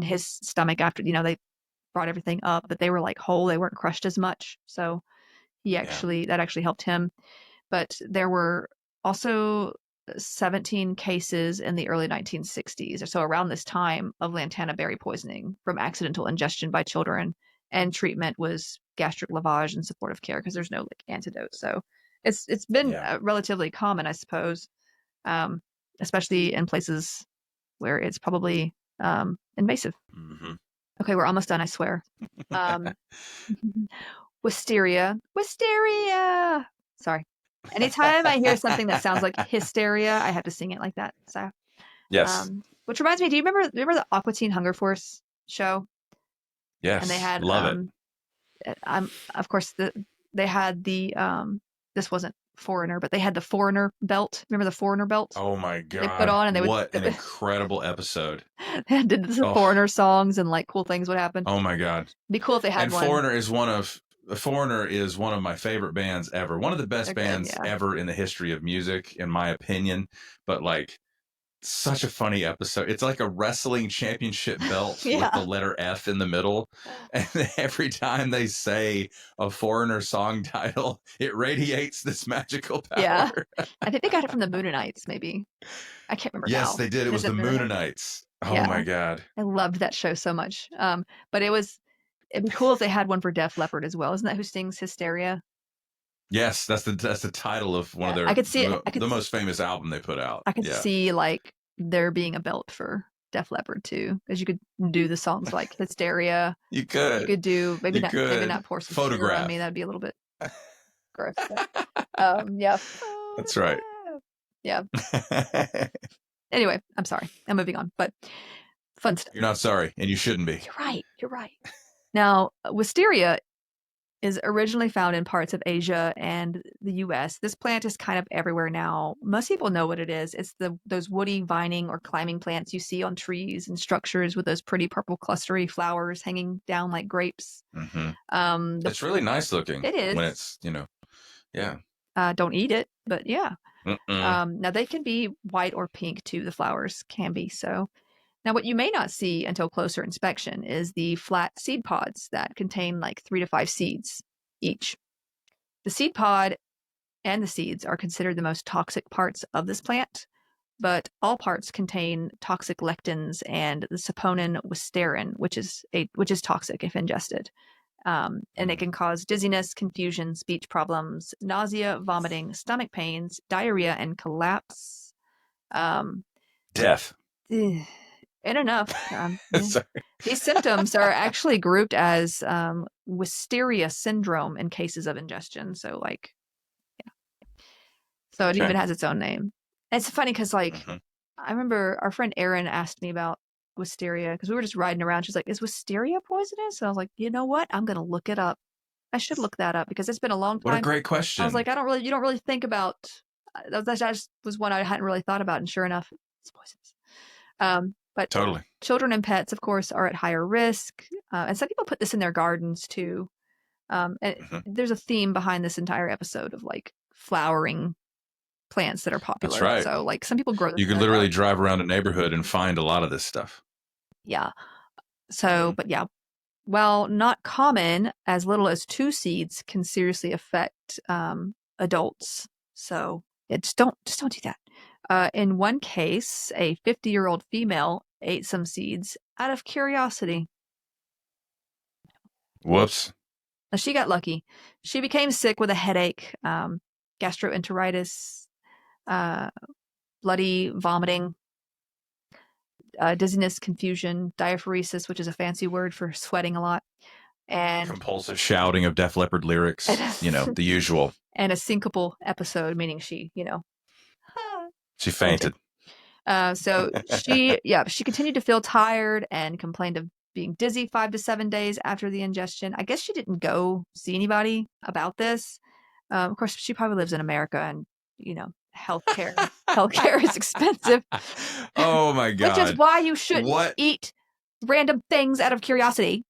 his stomach after, they brought everything up, but they were like whole. They weren't crushed as much. So that actually helped him. But there were also 17 cases in the early 1960s, or so around this time, of lantana berry poisoning from accidental ingestion by children, and treatment was gastric lavage and supportive care because there's no like antidote. So it's been relatively common, I suppose, especially in places where it's probably invasive. Okay, we're almost done, I swear. Wisteria. Sorry. Anytime I hear something that sounds like hysteria, I have to sing it like that. So, yes. Which reminds me, do you remember the Aqua Teen Hunger Force show? Yes. And they had love it. Of course, they had the this wasn't Foreigner, but they had the Foreigner belt. Remember the Foreigner belt? Oh my god! They put on, and what an incredible episode! They did the Foreigner songs, and like cool things would happen. Oh my god! It'd be cool if they had and one. Foreigner is one of my favorite bands ever. One of the best bands ever in the history of music, in my opinion. But like, such a funny episode. It's like a wrestling championship belt with the letter F in the middle. And every time they say a Foreigner song title, it radiates this magical power. Yeah. I think they got it from the Moonanites, maybe. I can't remember now. Yes, they did. It was the Moonanites. Oh my god. I loved that show so much. But it'd be cool if they had one for Def Leppard as well. Isn't that who sings Hysteria? Yes, that's the title of one of their the most famous album they put out. I could see like there being a belt for Def Leppard too, because you could do the songs like Hysteria. You could do maybe not pour some sugar on me. That'd be a little bit gross. But, yeah. That's right. Yeah. Anyway, I'm sorry. I'm moving on, but fun stuff. You're not sorry, and you shouldn't be. You're right. Now, wisteria is originally found in parts of Asia and the US. This plant is kind of everywhere now. Most people know what it is. It's those woody vining or climbing plants you see on trees and structures with those pretty purple clustery flowers hanging down like grapes. Mm-hmm. It's really nice looking. It is. When it's, yeah. Don't eat it, but yeah. Mm-mm. Now they can be white or pink too. The flowers can be so. Now, what you may not see until closer inspection is the flat seed pods that contain like 3 to 5 seeds each. The seed pod and the seeds are considered the most toxic parts of this plant, but all parts contain toxic lectins and the saponin wisterin, which is toxic if ingested. And it can cause dizziness, confusion, speech problems, nausea, vomiting, stomach pains, diarrhea, and collapse. Death. And enough. These symptoms are actually grouped as wisteria syndrome in cases of ingestion. So, like, yeah. So it even has its own name. It's funny because, like, I remember our friend Erin asked me about wisteria because we were just riding around. She's like, "Is wisteria poisonous?" And I was like, "You know what? I'm gonna look it up. I should look that up because it's been a long time." What a great question. I was like, you don't really think about. That just was one I hadn't really thought about, and sure enough, it's poisonous. But totally. Children and pets, of course, are at higher risk. And some people put this in their gardens too. And there's a theme behind this entire episode of like flowering plants that are popular. That's right. So like some people grow this. You could literally drive around a neighborhood and find a lot of this stuff. Yeah. So, but yeah, while not common, as little as 2 seeds can seriously affect adults. So just don't do that. In one case, a 50-year-old female ate some seeds out of curiosity. Whoops. Now, she got lucky. She became sick with a headache, gastroenteritis, bloody vomiting, dizziness, confusion, diaphoresis, which is a fancy word for sweating a lot, and compulsive shouting of Def Leppard lyrics, the usual. And a syncopal episode, meaning she, she fainted. So she continued to feel tired and complained of being dizzy 5 to 7 days after the ingestion. I guess she didn't go see anybody about this. Of course, she probably lives in America, and healthcare is expensive. Oh my God! Which is why you shouldn't eat random things out of curiosity.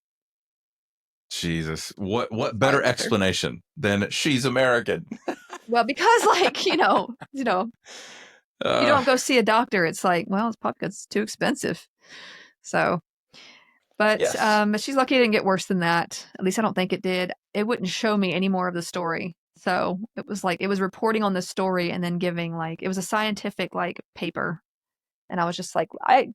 Jesus, what better explanation than she's American? Well, because you don't go see a doctor. It's like, well, it's probably because it's too expensive. So, but yes. She's lucky it didn't get worse than that. At least I don't think it did. It wouldn't show me any more of the story. So it was reporting on the story and then giving it was a scientific paper, and I was just like,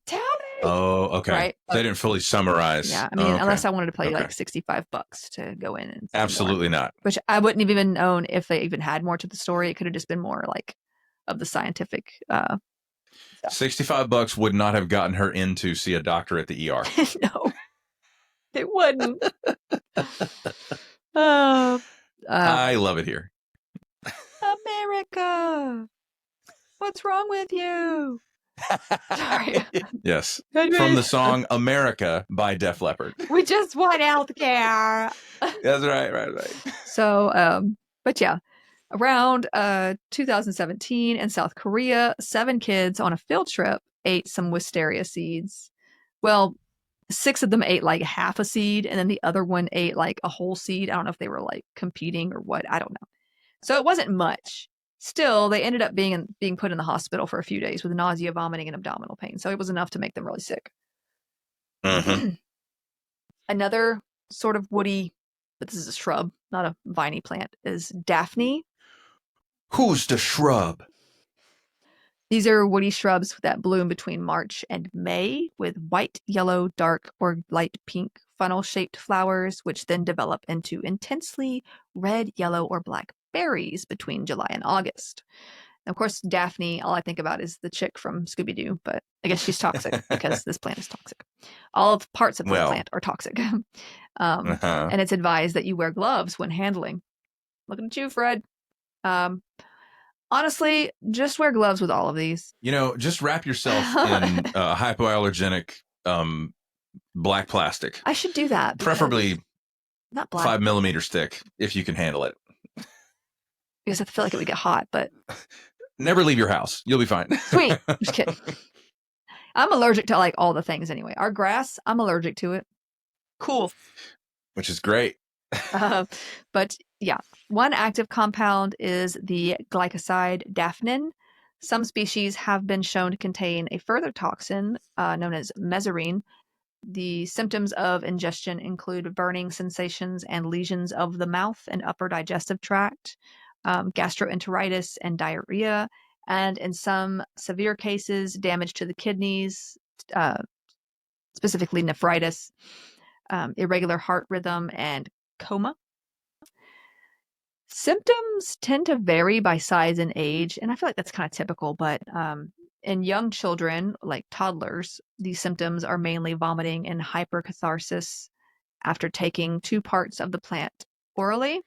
tell me. Oh, okay. Right? They didn't fully summarize. Yeah, I mean, unless I wanted to pay $65 to go in and absolutely more. Not. Which I wouldn't have even known if they even had more to the story. It could have just been more of the scientific. $65 would not have gotten her in to see a doctor at the ER. No, it wouldn't. I love it here. America, what's wrong with you? Sorry. Yes. From the song America by Def Leppard. We just want healthcare. That's right. So, but yeah, around 2017 in South Korea, 7 kids on a field trip ate some wisteria seeds. Well, 6 of them ate half a seed, and then the other one ate a whole seed. I don't know if they were competing or what. I don't know. So it wasn't much. Still, they ended up being put in the hospital for a few days with nausea, vomiting, and abdominal pain. So it was enough to make them really sick. Mm-hmm. Another sort of woody, but this is a shrub, not a viney plant, is Daphne. Who's the shrub? These are woody shrubs that bloom between March and May with white, yellow, dark, or light pink funnel-shaped flowers, which then develop into intensely red, yellow, or black berries between July and August. And of course, Daphne, all I think about is the chick from Scooby-Doo, but I guess she's toxic because this plant is toxic. All of parts of the plant are toxic. And it's advised that you wear gloves when handling. Looking at you, Fred. Honestly, just wear gloves with all of these. Just wrap yourself in hypoallergenic black plastic. I should do that. Preferably not black. 5mm stick if you can handle it. Because I feel like it would get hot, but Never leave your house. You'll be fine. sweet. Just kidding. I'm allergic to like all the things anyway. Our grass, I'm allergic to it. Cool. Which is great. But yeah, one active compound is the glycoside daphnin. Some species have been shown to contain a further toxin known as mesarine. The symptoms of ingestion include burning sensations and lesions of the mouth and upper digestive tract, gastroenteritis and diarrhea, and in some severe cases, damage to the kidneys, specifically nephritis, irregular heart rhythm, and coma. Symptoms tend to vary by size and age, and I feel like that's kind of typical, but in young children, like toddlers, these symptoms are mainly vomiting and hypercatharsis after taking 2 parts of the plant orally.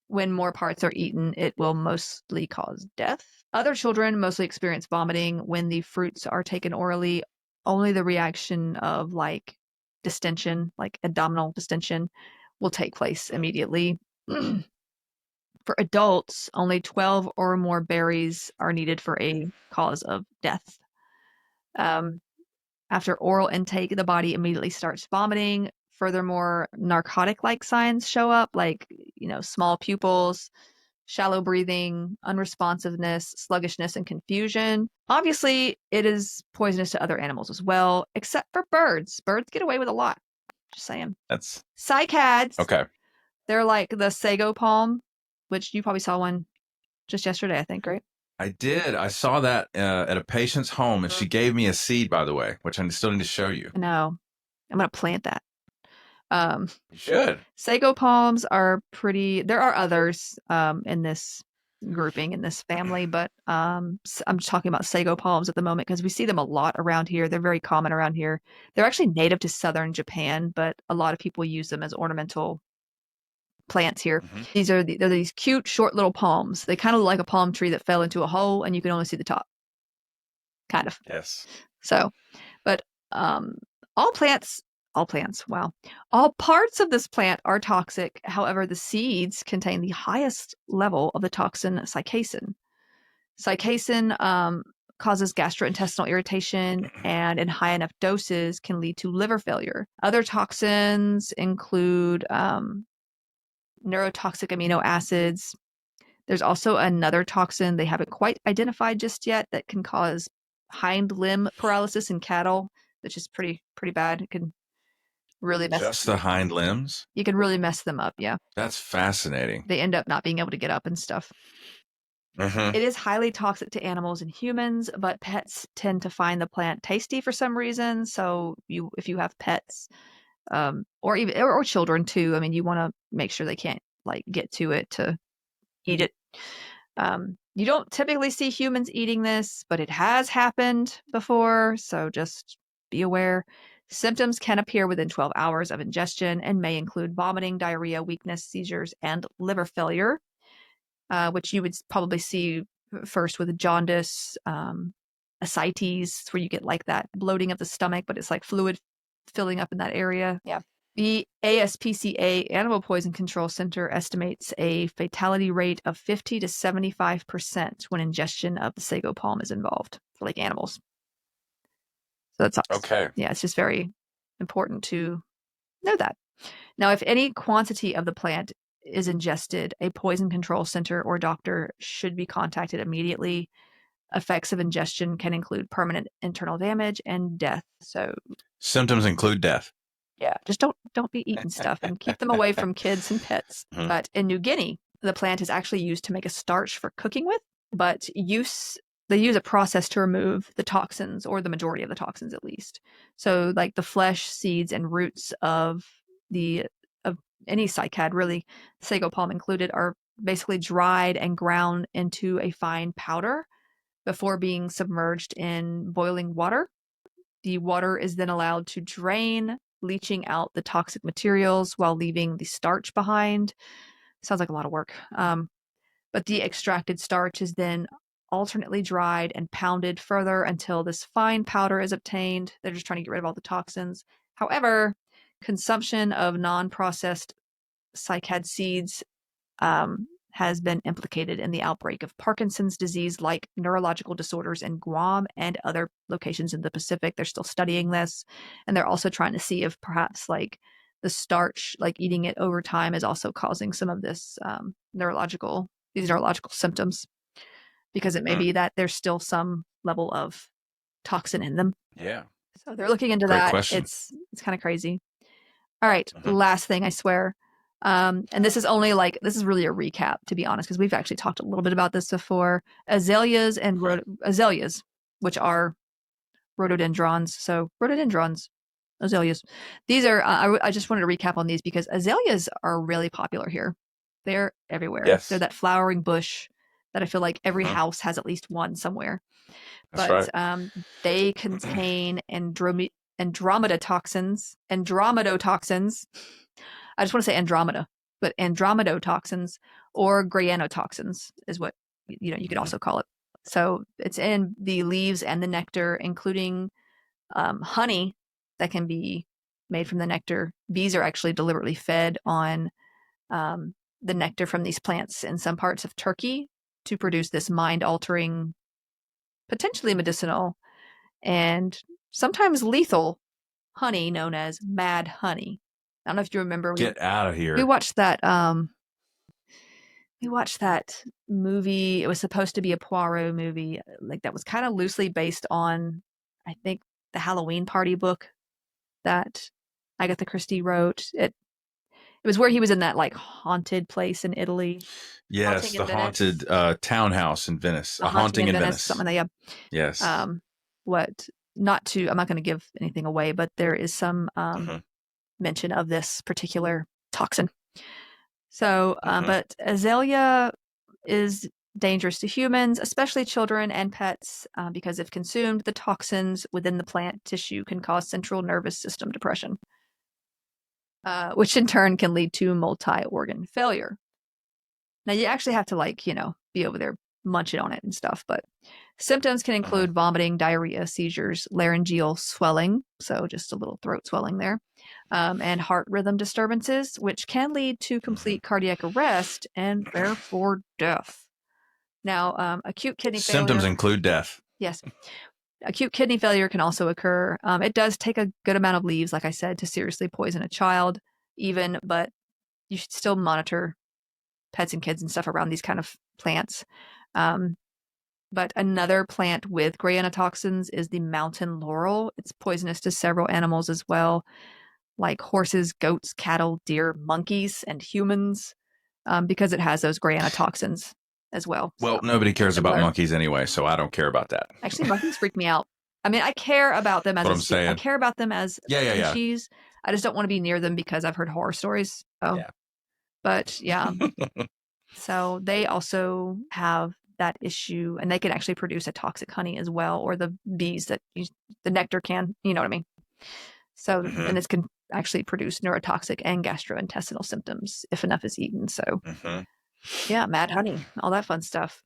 When more parts are eaten, it will mostly cause death. Other children mostly experience vomiting when the fruits are taken orally. Only the reaction of like distension, like abdominal distension, will take place immediately. For adults, only 12 or more berries are needed for a cause of death. After oral intake, the body immediately starts vomiting. Furthermore, narcotic-like signs show up, like, small pupils, shallow breathing, unresponsiveness, sluggishness, and confusion. Obviously, it is poisonous to other animals as well, except for birds. Birds get away with a lot. Just saying. That's Cycads. okay. They're like the sago palm, which you probably saw one just yesterday, I think, right? I did. I saw that at a patient's home, and she gave me a seed, by the way, which I still need to show you. No, I'm going to plant that. You should. Sago palms are pretty. There are others in this grouping, in this family, but I'm just talking about sago palms at the moment because we see them a lot around here. They're very common around here. They're actually native to southern Japan, but a lot of people use them as ornamental plants here. Mm-hmm. They're these cute, short little palms. They kind of look like a palm tree that fell into a hole and you can only see the top. Kind of. Yes. So, but all plants, wow. All parts of this plant are toxic. However, the seeds contain the highest level of the toxin cycasin. Cycasin causes gastrointestinal irritation and in high enough doses can lead to liver failure. Other toxins include neurotoxic amino acids. There's also another toxin they haven't quite identified just yet that can cause hind limb paralysis in cattle, which is pretty bad. It can really mess Just the hind limbs? You can really mess them up, yeah. That's fascinating. They end up not being able to get up and stuff. Mm-hmm. It is highly toxic to animals and humans, but pets tend to find the plant tasty for some reason. So if you have pets, or children too, I mean, you want to make sure they can't like get to it to eat it. You don't typically see humans eating this, but it has happened before, so just be aware. Symptoms can appear within 12 hours of ingestion and may include vomiting, diarrhea, weakness, seizures, and liver failure, which you would probably see first with jaundice, ascites, where you get like that bloating of the stomach, but it's like fluid filling up in that area. Yeah. The ASPCA Animal Poison Control Center estimates a fatality rate of 50 to 75% when ingestion of the sago palm is involved for like animals. So that's okay. Yeah, it's just very important to know that. Now, if any quantity of the plant is ingested, a poison control center or doctor should be contacted immediately. Effects of ingestion can include permanent internal damage and death. So symptoms include death. Yeah, just don't be eating stuff and keep them away from kids and pets. Mm-hmm. But in New Guinea, the plant is actually used to make a starch for cooking with, but they use a process to remove the toxins, or the majority of the toxins at least. So like the flesh, seeds, and roots of any cycad, really, sago palm included, are basically dried and ground into a fine powder before being submerged in boiling water. The water is then allowed to drain, leaching out the toxic materials while leaving the starch behind. Sounds like a lot of work. But the extracted starch is then alternately dried and pounded further until this fine powder is obtained. They're just trying to get rid of all the toxins. However, consumption of non-processed cycad seeds has been implicated in the outbreak of Parkinson's disease, like neurological disorders in Guam and other locations in the Pacific. They're still studying this, and they're also trying to see if perhaps like the starch, like eating it over time, is also causing some of this neurological symptoms, because it may be that there's still some level of toxin in them. Yeah. So they're looking into Great that. question. It's kind of crazy. All right, last thing, I swear. And this is really a recap, to be honest, because we've actually talked a little bit about this before. Azaleas and azaleas, which are rhododendrons. So rhododendrons, azaleas. These are, I just wanted to recap on these because azaleas are really popular here. They're everywhere. Yes. They're that flowering bush that I feel like every house has at least one somewhere. That's But right. they contain andromedotoxins. I just want to say Andromeda, but andromedotoxins or granotoxins is what you could also call it. So it's in the leaves and the nectar, including honey that can be made from the nectar. Bees are actually deliberately fed on the nectar from these plants in some parts of Turkey to produce this mind-altering, potentially medicinal, and sometimes lethal honey known as mad honey. I don't know if you remember. Get out of here. We watched that. We watched that movie. It was supposed to be a Poirot movie, like that was kind of loosely based on, I think, the Halloween Party book that Agatha Christie wrote. It was where he was in that like haunted place in Italy. Yes, the haunted townhouse in Venice. A haunting in Venice. Something like that. Yeah. Yes. I'm not going to give anything away, but there is some mention of this particular toxin. So, but azalea is dangerous to humans, especially children and pets, because if consumed, the toxins within the plant tissue can cause central nervous system depression, which in turn can lead to multi-organ failure. Now, you actually have to be over there munching on it and stuff, but symptoms can include vomiting, diarrhea, seizures, laryngeal swelling, so just a little throat swelling there, and heart rhythm disturbances, which can lead to complete cardiac arrest and therefore death. Now, acute kidney failure. Symptoms include death. Yes. Acute kidney failure can also occur. It does take a good amount of leaves, like I said, to seriously poison a child, but you should still monitor pets and kids and stuff around these kind of plants. But another plant with granotoxins is the mountain laurel. It's poisonous to several animals as well, like horses, goats, cattle, deer, monkeys, and humans, because it has those granotoxins as well. Well, nobody cares about monkeys anyway, so I don't care about that. Actually, monkeys freak me out. I mean, I care about them as I care about them as species. I just don't want to be near them because I've heard horror stories. Oh, yeah. But yeah. So they also have that issue, and they can actually produce a toxic honey as well, or the bees that the nectar can, you know what I mean? So, and this can actually produce neurotoxic and gastrointestinal symptoms if enough is eaten. So, yeah, mad honey, all that fun stuff.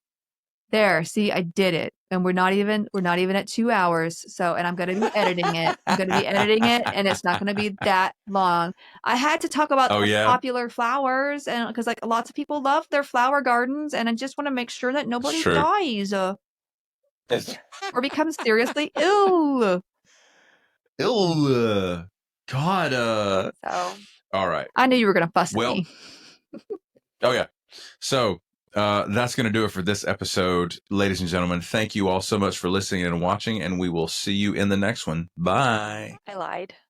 There, see, I did it, and we're not even at 2 hours. So, and I'm going to be editing it. And it's not going to be that long. I had to talk about popular flowers, and because like lots of people love their flower gardens, and I just want to make sure that nobody dies or becomes seriously ill. God. So, all right. I knew you were going to fuss at me. Oh yeah. So. That's going to do it for this episode. Ladies and gentlemen, thank you all so much for listening and watching, and we will see you in the next one. Bye. I lied.